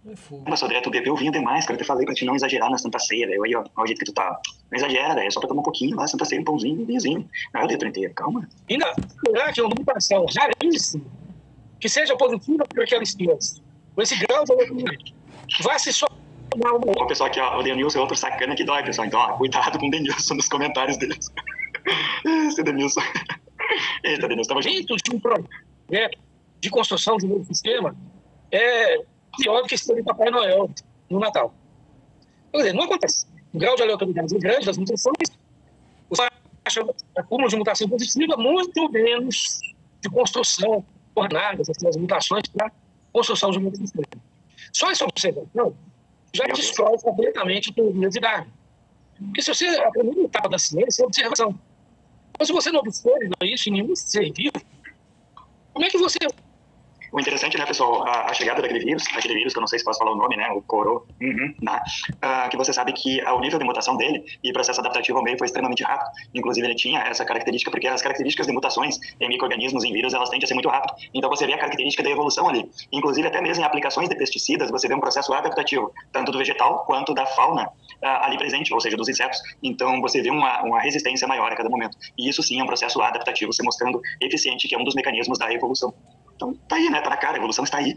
É fogo. Mas, Sodré, tu bebeu vinho demais, cara. Eu te falei pra te não exagerar na Santa Ceia, velho. Aí, ó, o jeito que tu tá. Não exagera, velho. É só pra tomar um pouquinho lá, Santa Ceia, um pãozinho, um vinhozinho. Não é o litro inteiro, calma. Ainda será que é uma mutação raríssima que seja positiva por aquela espécie, com esse grau de aleatoriedade, vai se somar uma. Ó, pessoal aqui, ó, o Denilson é outro sacana que dói, pessoal. Então, ó, cuidado com o Denilson nos comentários deles. Esse Denilson. Eita, Denilson, tava junto. Jeito de um projeto de construção de um novo sistema é pior do que esse de Papai Noel no Natal. Quer dizer, não acontece. O grau de aleatoriedade grande das mutações, os acúmulos de mutação positiva, muito menos de construção coordenadas, essas mutações para construção de um novo sistema. Só essa observação já destrói completamente a teoria de Darwin. Porque se você aprender a etapa da ciência, é observação. Mas se você não observa isso em nenhum ser vivo, como é que você... O interessante, né, pessoal, a chegada daquele vírus, que eu não sei se posso falar o nome, né, o coro, que você sabe que o nível de mutação dele e o processo adaptativo ao meio foi extremamente rápido. Inclusive, ele tinha essa característica, porque as características de mutações em micro-organismos, em vírus, elas tendem a ser muito rápido. Então, você vê a característica da evolução ali. Inclusive, até mesmo em aplicações de pesticidas, você vê um processo adaptativo, tanto do vegetal quanto da fauna ali presente, ou seja, dos insetos. Então, você vê uma resistência maior a cada momento. E isso, sim, é um processo adaptativo, se mostrando eficiente, que é um dos mecanismos da evolução. Então, tá aí, né? Tá na cara, a evolução está aí.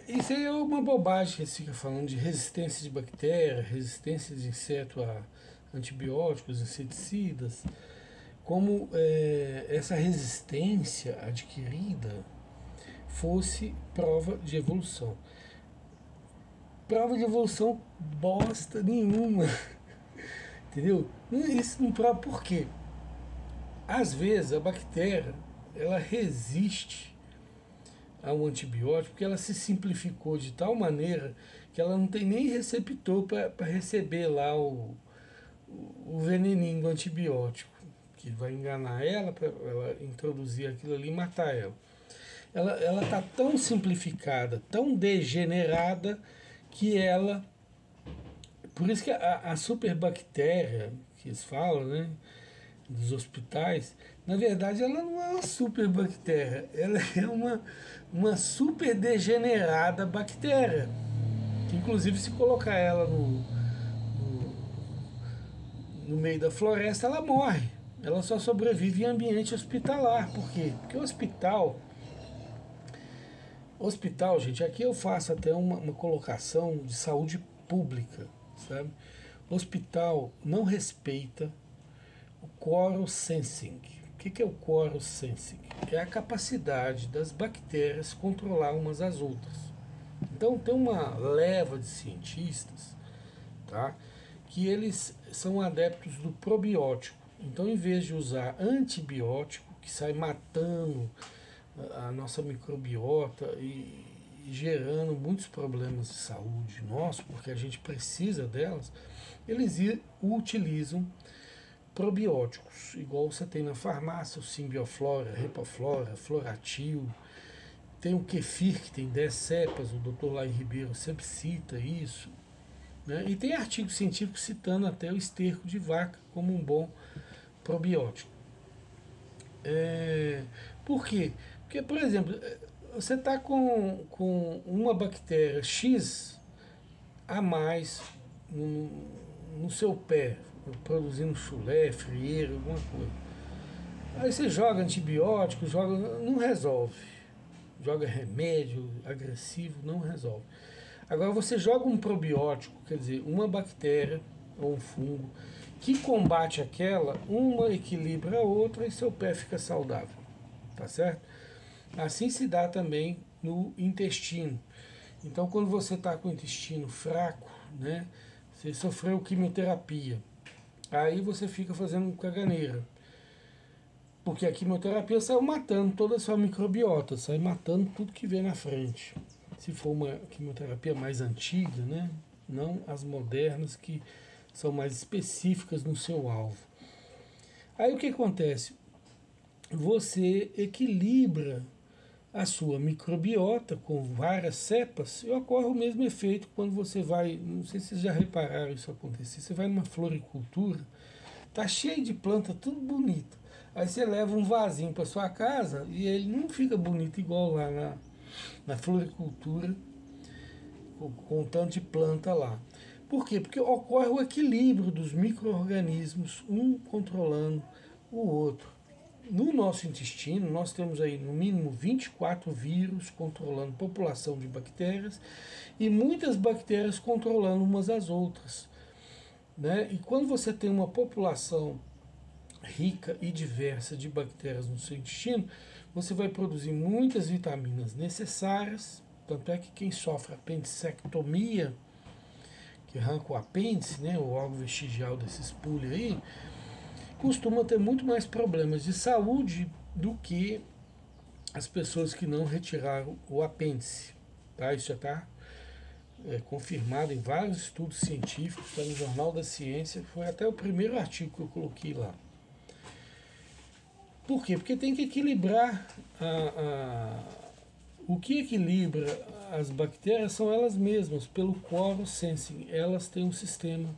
Isso aí é uma bobagem que você fica falando de resistência de bactéria, resistência de inseto a antibióticos, inseticidas, como essa resistência adquirida fosse prova de evolução. Prova de evolução bosta nenhuma. Entendeu? Isso não prova por quê? Às vezes a bactéria ela resiste ao antibiótico porque ela se simplificou de tal maneira que ela não tem nem receptor para receber lá o veneninho do antibiótico, que vai enganar ela para ela introduzir aquilo ali e matar ela. Ela está tão simplificada, tão degenerada, que ela... Por isso que a superbactéria, que eles falam, né, dos hospitais, na verdade ela não é uma superbactéria, ela é uma super degenerada bactéria, que inclusive se colocar ela no meio da floresta, ela morre. Ela só sobrevive em ambiente hospitalar. Por quê? Porque o hospital, gente, aqui eu faço até uma colocação de saúde pública, sabe? O hospital não respeita o quorum sensing. O que é o quorum sensing? É a capacidade das bactérias controlar umas às outras. Então tem uma leva de cientistas, tá, que eles são adeptos do probiótico. Então, em vez de usar antibiótico, que sai matando a nossa microbiota e gerando muitos problemas de saúde nosso, porque a gente precisa delas, eles utilizam probióticos, igual você tem na farmácia, o Simbioflora, Repaflora, Floratil, tem o kefir, que tem 10 cepas, o Dr. Lai Ribeiro sempre cita isso, né? E tem artigo científico citando até o esterco de vaca como um bom probiótico. Por quê? Porque, por exemplo, você está com uma bactéria X a mais no seu pé, produzindo chulé, frieira, alguma coisa. Aí você joga antibiótico, não resolve. Joga remédio agressivo, não resolve. Agora você joga um probiótico, quer dizer, uma bactéria ou um fungo, que combate aquela, uma equilibra a outra e seu pé fica saudável. Tá certo? Assim se dá também no intestino. Então, quando você está com o intestino fraco, né, você sofreu quimioterapia, aí você fica fazendo caganeira. Porque a quimioterapia saiu matando toda a sua microbiota, sai matando tudo que vem na frente. Se for uma quimioterapia mais antiga, né, não as modernas que são mais específicas no seu alvo. Aí o que acontece? Você equilibra a sua microbiota com várias cepas e ocorre o mesmo efeito quando você vai, não sei se vocês já repararam isso acontecer, você vai numa floricultura, tá cheio de planta, tudo bonito. Aí você leva um vasinho para sua casa e ele não fica bonito igual lá na floricultura, com tanto de planta lá. Por quê? Porque ocorre o equilíbrio dos micro-organismos, um controlando o outro. No nosso intestino, nós temos aí no mínimo 24 vírus controlando população de bactérias e muitas bactérias controlando umas às outras, né? E quando você tem uma população rica e diversa de bactérias no seu intestino, você vai produzir muitas vitaminas necessárias, tanto é que quem sofre apendicectomia, que arranca o apêndice, né, o órgão vestigial desses pulhos aí, costuma ter muito mais problemas de saúde do que as pessoas que não retiraram o apêndice. Tá? Isso já está confirmado em vários estudos científicos, está no Jornal da Ciência, foi até o primeiro artigo que eu coloquei lá. Por quê? Porque tem que equilibrar o que equilibra as bactérias são elas mesmas, pelo quorum sensing. Elas têm um sistema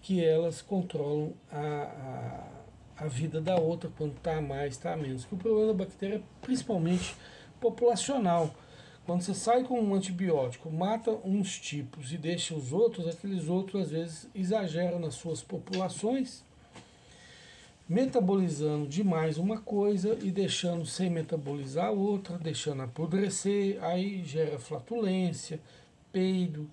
que elas controlam a vida da outra, quando está a mais, está a menos. Que o problema da bactéria é principalmente populacional. Quando você sai com um antibiótico, mata uns tipos e deixa os outros, aqueles outros às vezes exageram nas suas populações, metabolizando demais uma coisa e deixando sem metabolizar a outra, deixando apodrecer, aí gera flatulência, peido.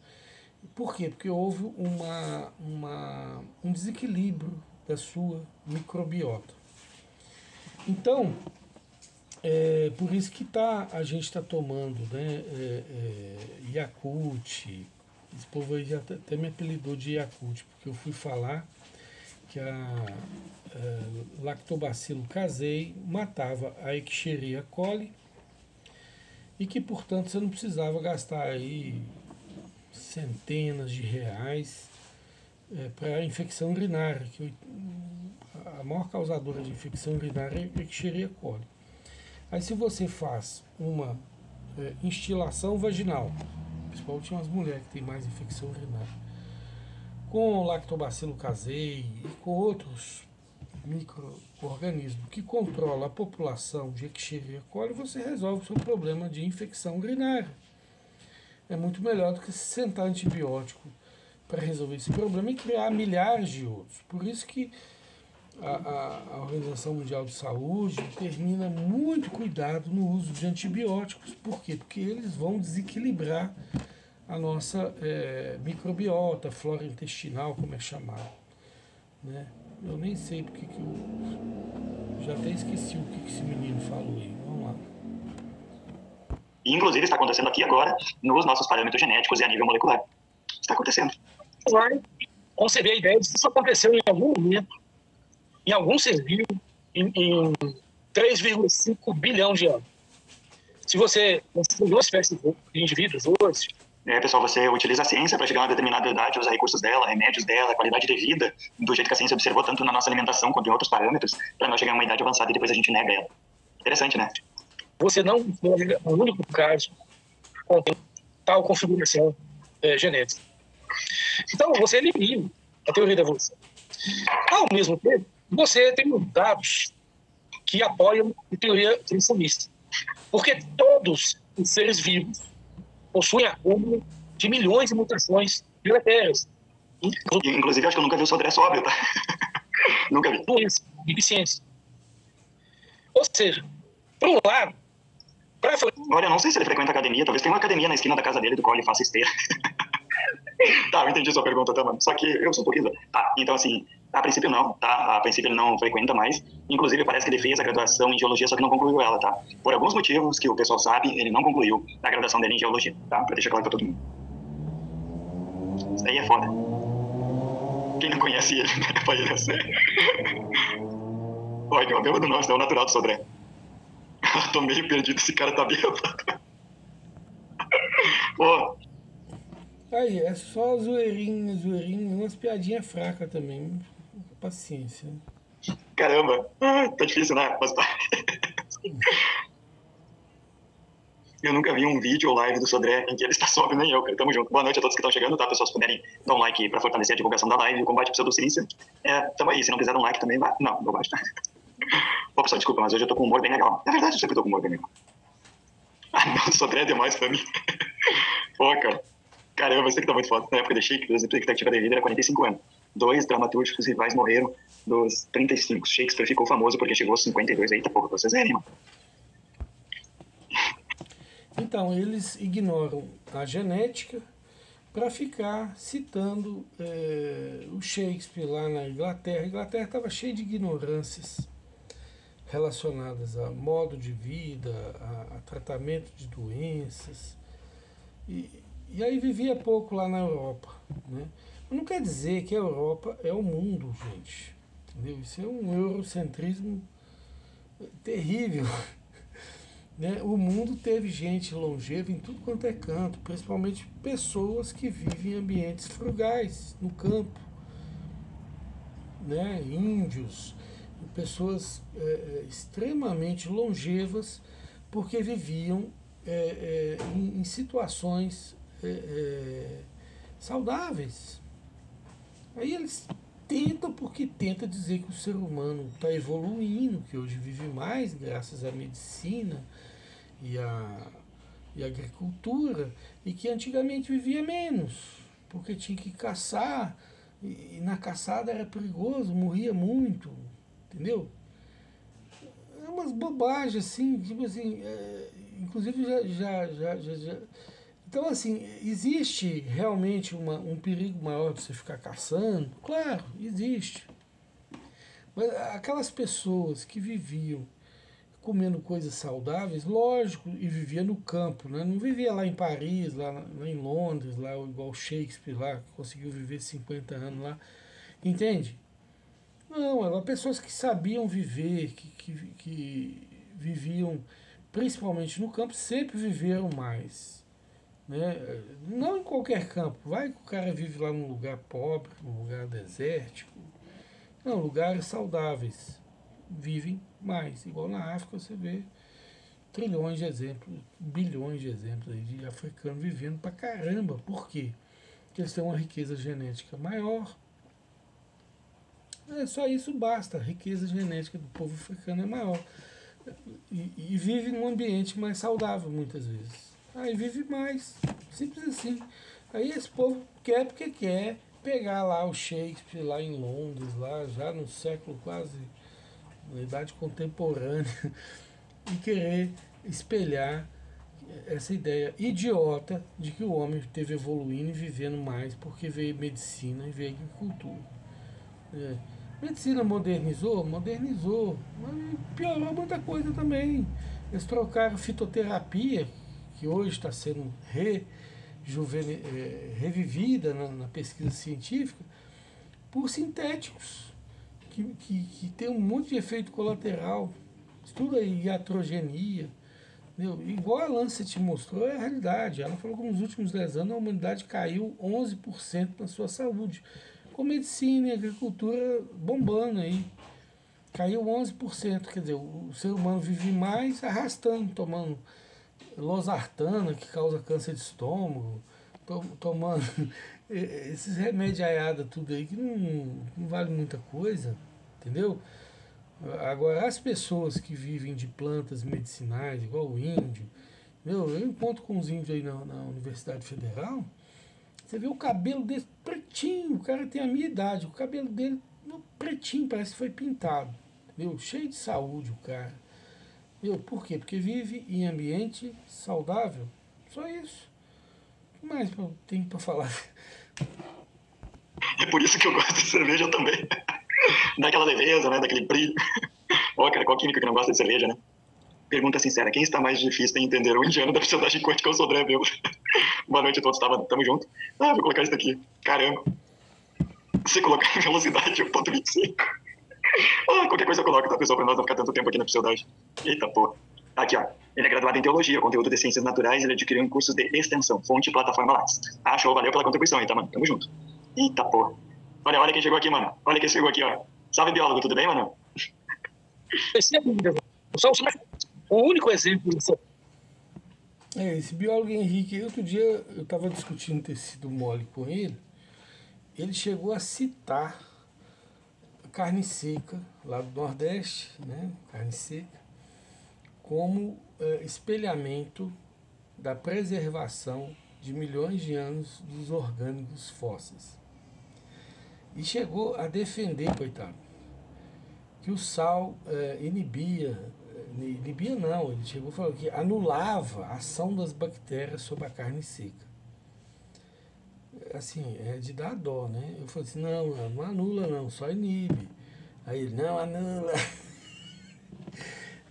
Por quê? Porque houve um desequilíbrio da sua microbiota. Então, por isso que a gente está tomando, né, Yakult. Esse povo aí já até me apelidou de Yakult, porque eu fui falar que a Lactobacillus casei matava a Escherichia coli e que, portanto, você não precisava gastar aí centenas de reais para infecção urinária, que a maior causadora de infecção urinária é a Escherichia coli. Aí se você faz uma instilação vaginal, principalmente umas mulheres que têm mais infecção urinária, com Lactobacillus casei e com outros micro-organismos que controlam a população de Escherichia coli, você resolve o seu problema de infecção urinária. É muito melhor do que sentar antibiótico para resolver esse problema e criar milhares de outros. Por isso que a Organização Mundial de Saúde determina muito cuidado no uso de antibióticos. Por quê? Porque eles vão desequilibrar a nossa microbiota, flora intestinal, como é chamado. Né? Eu nem sei porque que eu já até esqueci o que esse menino falou aí. Vamos lá. E, inclusive, está acontecendo aqui agora nos nossos parâmetros genéticos e a nível molecular. Está acontecendo. Vai conceber a ideia de que isso aconteceu em algum momento, em algum ser vivo, em 3,5 bilhão de anos. Se você tem duas espécies de indivíduos hoje... Pessoal, você utiliza a ciência para chegar a uma determinada idade, usar recursos dela, remédios dela, qualidade de vida, do jeito que a ciência observou, tanto na nossa alimentação quanto em outros parâmetros, para nós chegar a uma idade avançada e depois a gente nega ela. Interessante, né? Você não é o único caso que contém tal configuração genética. Então, você elimina a teoria da evolução. Ao mesmo tempo, você tem dados que apoiam a teoria evolucionista. Porque todos os seres vivos possuem acúmulo de milhões de mutações deletérias. Inclusive, acho que eu nunca vi o Sodré sóbrio, tá? Nunca vi. Doença, deficiência. Ou seja, por um lado, olha, eu não sei se ele frequenta academia, talvez tenha uma academia na esquina da casa dele do qual ele faça esteira. Tá, eu entendi sua pergunta, tá, mano? Só que eu sou um pouquinho... Tá, então assim, a princípio não, tá? A princípio ele não frequenta mais. Inclusive parece que ele fez a graduação em geologia, só que não concluiu ela, tá? Por alguns motivos que o pessoal sabe, ele não concluiu a graduação dele em geologia, tá? Pra deixar claro pra todo mundo. Isso aí é foda. Quem não conhece ele, né? Pra ele é sério. Olha, o bêbado não, é o natural do Sodré. Eu tô meio perdido, esse cara tá bêbado. Pô, Aí, é só zoeirinha, umas piadinhas fracas também. Paciência. caramba. Tá difícil, né? Mas tá. Eu nunca vi um vídeo ou live do Sodré em que ele está sóbrio, nem eu, cara. Tamo junto. Boa noite a todos que estão chegando, tá? Pessoas puderem dar um like pra fortalecer a divulgação da live e o combate à pseudociência. Tamo aí. Se não quiser dar um like também, vai. Não, bobagem, tá? Pô, pessoal, desculpa, mas hoje eu tô com um humor bem legal. É verdade, eu sempre tô com um humor bem legal. Ah, não, Sodré é demais pra mim. Pô, cara. Caramba, isso aqui tá muito foda. Na época de Shakespeare, a expectativa de vida era 45 anos. 2 dramaturgos rivais morreram dos 35. Shakespeare ficou famoso porque chegou aos 52. Eita porra, pra vocês verem, mano. Então, eles ignoram a genética para ficar citando o Shakespeare lá na Inglaterra. A Inglaterra estava cheia de ignorâncias relacionadas a modo de vida, a tratamento de doenças. E aí vivia pouco lá na Europa. Né? Mas não quer dizer que a Europa é o mundo, gente. Entendeu? Isso é um eurocentrismo terrível. Né? O mundo teve gente longeva em tudo quanto é canto, principalmente pessoas que vivem em ambientes frugais, no campo. Né? Índios, pessoas extremamente longevas, porque viviam em situações saudáveis. Aí eles tentam, porque tenta dizer que o ser humano está evoluindo, que hoje vive mais graças à medicina e à agricultura, e que antigamente vivia menos, porque tinha que caçar, e na caçada era perigoso, morria muito, entendeu? É umas bobagens assim, tipo assim, inclusive já. Então, assim, existe realmente um perigo maior de você ficar caçando? Claro, existe. Mas aquelas pessoas que viviam comendo coisas saudáveis, lógico, e vivia no campo, né? Não vivia lá em Paris, lá em Londres, lá igual Shakespeare lá, que conseguiu viver 50 anos lá. Entende? Não, eram pessoas que sabiam viver, que viviam principalmente no campo, sempre viveram mais. Né? Não em qualquer campo. Vai que o cara vive lá num lugar pobre, num lugar desértico. Não, lugares saudáveis. Vivem mais. Igual na África você vê trilhões de exemplos, bilhões de exemplos aí de africanos vivendo pra caramba. Por quê? Porque eles têm uma riqueza genética maior. Só isso basta. A riqueza genética do povo africano é maior. E vive num ambiente mais saudável muitas vezes. Aí vive mais. Simples assim. Aí esse povo quer porque quer pegar lá o Shakespeare lá em Londres, lá já no século quase, na idade contemporânea, e querer espelhar essa ideia idiota de que o homem esteve evoluindo e vivendo mais porque veio medicina e veio agricultura. Medicina modernizou, mas piorou muita coisa também. Eles trocaram fitoterapia, que hoje está sendo revivida na pesquisa científica, por sintéticos, que tem um monte de efeito colateral. Estuda aí iatrogenia. Entendeu? Igual a Lancet mostrou, é a realidade. Ela falou que nos últimos 10 anos a humanidade caiu 11% na sua saúde. Com medicina e agricultura bombando aí. Caiu 11%, quer dizer, o ser humano vive mais arrastando, tomando losartana, que causa câncer de estômago, tomando esses remédios aiada tudo aí, que não vale muita coisa, entendeu? Agora, as pessoas que vivem de plantas medicinais, igual o índio, eu encontro com os índios aí na Universidade Federal, Você vê o cabelo dele pretinho, o cara tem a minha idade, o cabelo dele pretinho, parece que foi pintado. Entendeu? Cheio de saúde o cara. Entendeu? Por quê? Porque vive em ambiente saudável. Só isso. O que mais tem para falar? É por isso que eu gosto de cerveja também. Daquela leveza, né? Daquele brilho. Ó, cara, qual química que não gosta de cerveja, né? Pergunta sincera, quem está mais difícil em entender o indiano da pseudagem quântica ou o Sodré, meu? Boa noite a todos, tamo junto. Vou colocar isso aqui. Caramba. Se colocar em velocidade 1.25. Qualquer coisa eu coloco, tá, pessoal? Pra nós não ficar tanto tempo aqui na pseudagem. Eita, pô. Aqui, ó. Ele é graduado em Teologia, conteúdo de Ciências Naturais, ele adquiriu em cursos de extensão, fonte e plataforma Lattes. Show, valeu pela contribuição aí, tá, mano? Tamo junto. Eita, pô. Olha quem chegou aqui, mano. Olha quem chegou aqui, ó. Salve, biólogo, tudo bem, mano? O único exemplo disso. Esse biólogo Henrique, outro dia eu estava discutindo tecido mole com ele, ele chegou a citar a carne seca, lá do Nordeste, né, carne seca, como espelhamento da preservação de milhões de anos dos orgânicos fósseis. E chegou a defender, coitado, que o sal inibia não, ele chegou a falar que anulava a ação das bactérias sobre a carne seca. Assim, é de dar dó, né? Eu falei assim, não anula não, só inibe. Aí ele, não, anula.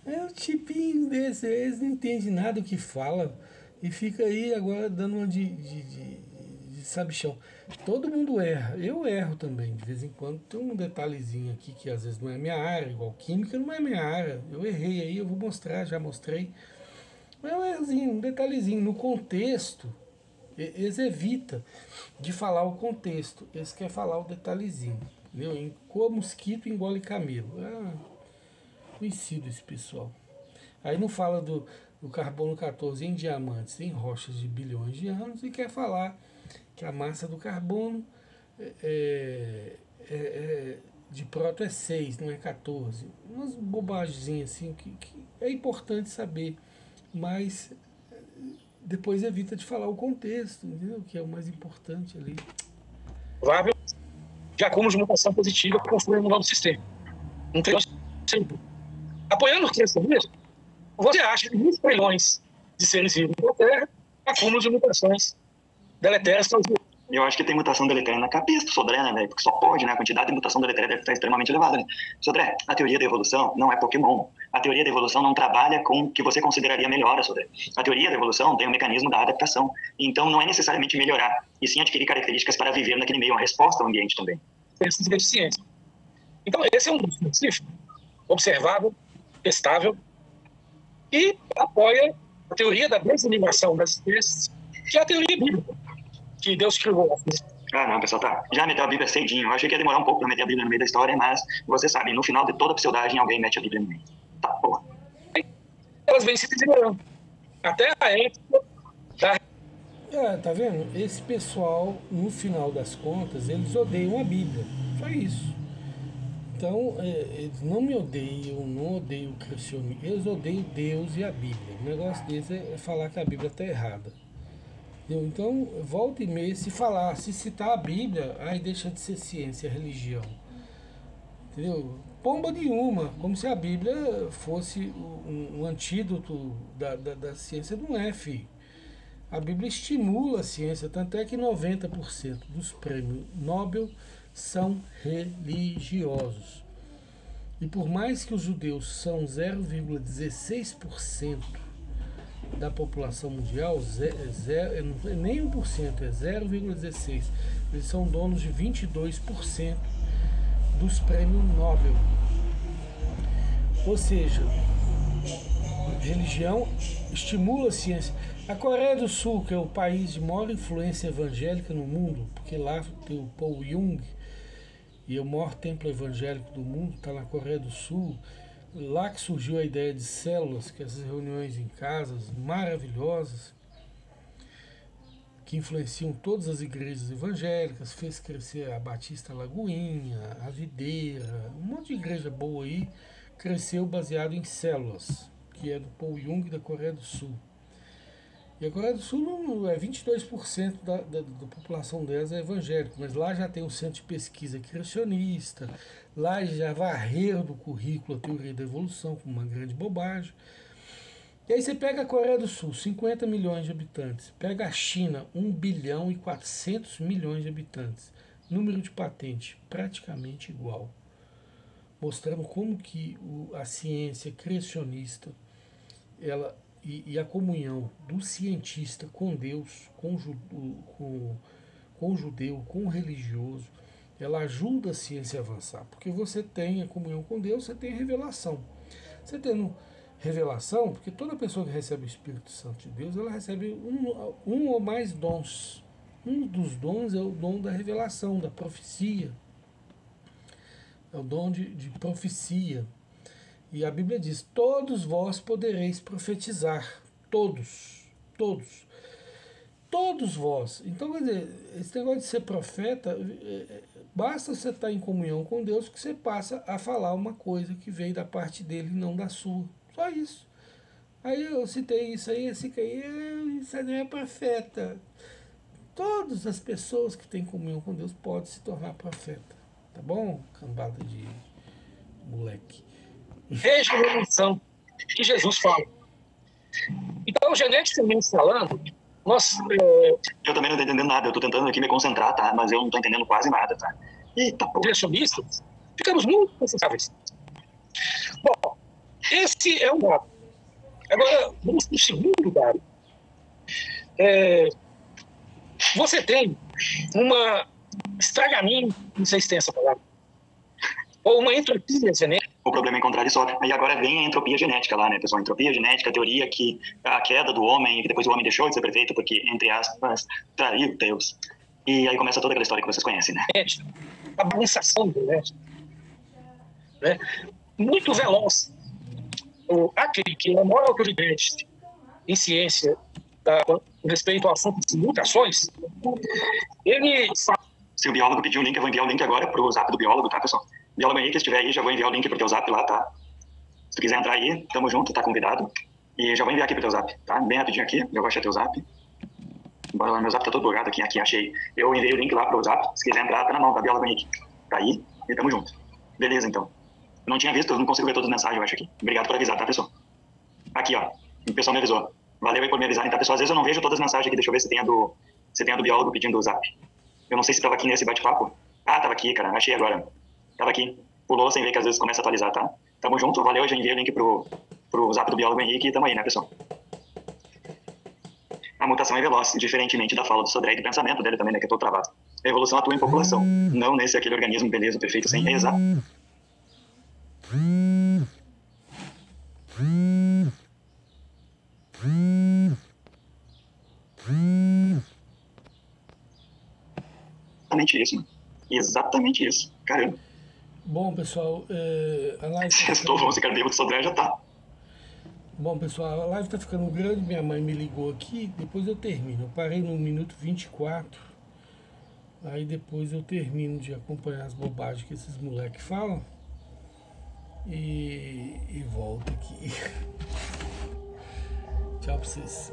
É um tipinho desse, eles não entendem nada do que fala e fica aí agora dando uma de sabichão. Todo mundo erra, eu erro também, de vez em quando tem um detalhezinho aqui que às vezes não é minha área, igual química não é minha área, eu errei aí, eu vou mostrar, já mostrei. Mas é um errozinho, um detalhezinho, no contexto, eles evitam de falar o contexto, eles querem falar o detalhezinho, entendeu? Coa mosquito, engole camelo. Conhecido esse pessoal. Aí não fala do carbono 14 em diamantes, em rochas de bilhões de anos, e quer falar que a massa do carbono de próton é 6, não é 14. Umas bobagens assim que é importante saber, mas depois evita de falar o contexto, entendeu? Que é o mais importante ali. Provável de acúmulo de mutação positiva que confluem no novo sistema. Um trilhão sempre. Apoiando o que você acha que 20 trilhões de seres vivos na Terra, acúmulos de mutações deletérias. Eu acho que tem mutação deletéria na cabeça do Sodré, né, velho? Porque só pode, né? A quantidade de mutação deletéria deve estar extremamente elevada, né? Sodré, a teoria da evolução não é Pokémon. A teoria da evolução não trabalha com o que você consideraria melhora, Sodré. A teoria da evolução tem o mecanismo da adaptação. Então, não é necessariamente melhorar, e sim adquirir características para viver naquele meio, uma resposta ao ambiente também. Essas deficiências. Então, esse é um dos princípios observável, testável, e apoia a teoria da desanimação das espécies, que é a teoria bíblica, que Deus criou. Não, pessoal, tá. Já meteu a Bíblia cedinho. Eu achei que ia demorar um pouco pra meter a Bíblia no meio da história, mas você sabe, no final de toda pseudagem, alguém mete a Bíblia no meio. Tá, porra. Elas vêm se desenvolvendo. Até a época da... Tá vendo? Esse pessoal, no final das contas, eles odeiam a Bíblia. Só isso. Então, eles não me odeiam, não odeiam o cristianismo, eles odeiam Deus e a Bíblia. O negócio deles é falar que a Bíblia está errada. Entendeu? Então, volta e meia, se citar a Bíblia, aí deixa de ser ciência, é religião. Entendeu? Pomba nenhuma, como se a Bíblia fosse um antídoto da ciência. Não é, filho. A Bíblia estimula a ciência, tanto é que 90% dos prêmios Nobel são religiosos. E por mais que os judeus são 0,16% da população mundial, nem 1%, é 0,16%. Eles são donos de 22% dos prêmios Nobel. Ou seja, religião estimula a ciência. A Coreia do Sul, que é o país de maior influência evangélica no mundo, porque lá tem o Paul Jung, e o maior templo evangélico do mundo está na Coreia do Sul. Lá que surgiu a ideia de células, que essas reuniões em casas maravilhosas, que influenciam todas as igrejas evangélicas, fez crescer a Batista Lagoinha, a Videira, um monte de igreja boa aí, cresceu baseado em células, que é do Paul Jung da Coreia do Sul. E a Coreia do Sul não é 22% da população delas é evangélica, mas lá já tem um centro de pesquisa criacionista, lá já varreram do currículo a teoria da evolução como uma grande bobagem. E aí você pega a Coreia do Sul, 50 milhões de habitantes, pega a China, 1 bilhão e 400 milhões de habitantes, número de patente praticamente igual, mostrando como que a ciência criacionista, ela e a comunhão do cientista com Deus, com o judeu, com o religioso, ela ajuda a ciência a avançar, porque você tem a comunhão com Deus, você tem a revelação. Você tendo revelação, porque toda pessoa que recebe o Espírito Santo de Deus, ela recebe um ou mais dons. Um dos dons é o dom da revelação, da profecia. É o dom de profecia. E a Bíblia diz, todos vós podereis profetizar. Todos. Todos. Todos vós. Então, quer dizer, esse negócio de ser profeta, basta você estar em comunhão com Deus que você passa a falar uma coisa que veio da parte dele e não da sua. Só isso. Aí eu citei isso aí, assim, que aí, isso não é profeta. Todas as pessoas que têm comunhão com Deus podem se tornar profeta. Tá bom? Cambada de moleque. Regeneração que Jesus fala. Então, geneticamente falando, nós. Eu também não estou entendendo nada, eu estou tentando aqui me concentrar, tá? Mas eu não estou entendendo quase nada, tá? Eita, pô. Criacionistas, ficamos muito confortáveis. Bom, esse é um dado. Agora, vamos para o segundo dado. Você tem uma estragamento, não sei se tem essa palavra, ou uma entropia genética. O problema é encontrar ele só. Aí agora vem a entropia genética lá, né, pessoal? Entropia genética, a teoria que a queda do homem, que depois o homem deixou de ser perfeito porque, entre aspas, traiu Deus. E aí começa toda aquela história que vocês conhecem, né? A balançação genética. Né? Muito veloz. Aquele que é a maior autoridade em ciência com respeito ao assunto de mutações, ele fala. Se o biólogo pediu o link, eu vou enviar o link agora pro zap do biólogo, tá, pessoal? Biólogo Henrique, se estiver aí, já vou enviar o link pro teu zap lá, tá? Se tu quiser entrar aí, tamo junto, tá convidado. E já vou enviar aqui pro teu zap, tá? Bem rapidinho aqui, eu vou achar teu zap. Bora lá, meu zap tá todo bugado aqui, achei. Eu enviei o link lá pro zap, se quiser entrar, tá na mão, tá? Biólogo Henrique. Tá aí e tamo junto. Beleza, então. Eu não tinha visto, eu não consigo ver todas as mensagens, eu acho aqui. Obrigado por avisar, tá, pessoal? Aqui, ó. O pessoal me avisou. Valeu aí por me avisarem, tá, pessoal? Às vezes eu não vejo todas as mensagens aqui, deixa eu ver se tem a do biólogo pedindo o zap. Eu não sei se tava aqui nesse bate-papo. Ah, tava aqui, cara. Achei agora. Tava aqui. Pulou sem ver que às vezes começa a atualizar, tá? Tamo junto. Valeu, eu já enviei o link pro zap do biólogo Henrique e tamo aí, né, pessoal? A mutação é veloz, diferentemente da fala do Sodré e do pensamento dele também, né, que é todo travado. A evolução atua em população, não nesse aquele organismo beleza, perfeito, sem exato. Exatamente isso, mano. Exatamente isso. Caramba. Bom, pessoal, a live... Sextou, vamos ficar bêbado, o Sodré já tá. Bom, pessoal, a live tá ficando grande, minha mãe me ligou aqui, depois eu termino. Eu parei no minuto 24, aí depois eu termino de acompanhar as bobagens que esses moleques falam e volto aqui. Tchau pra vocês.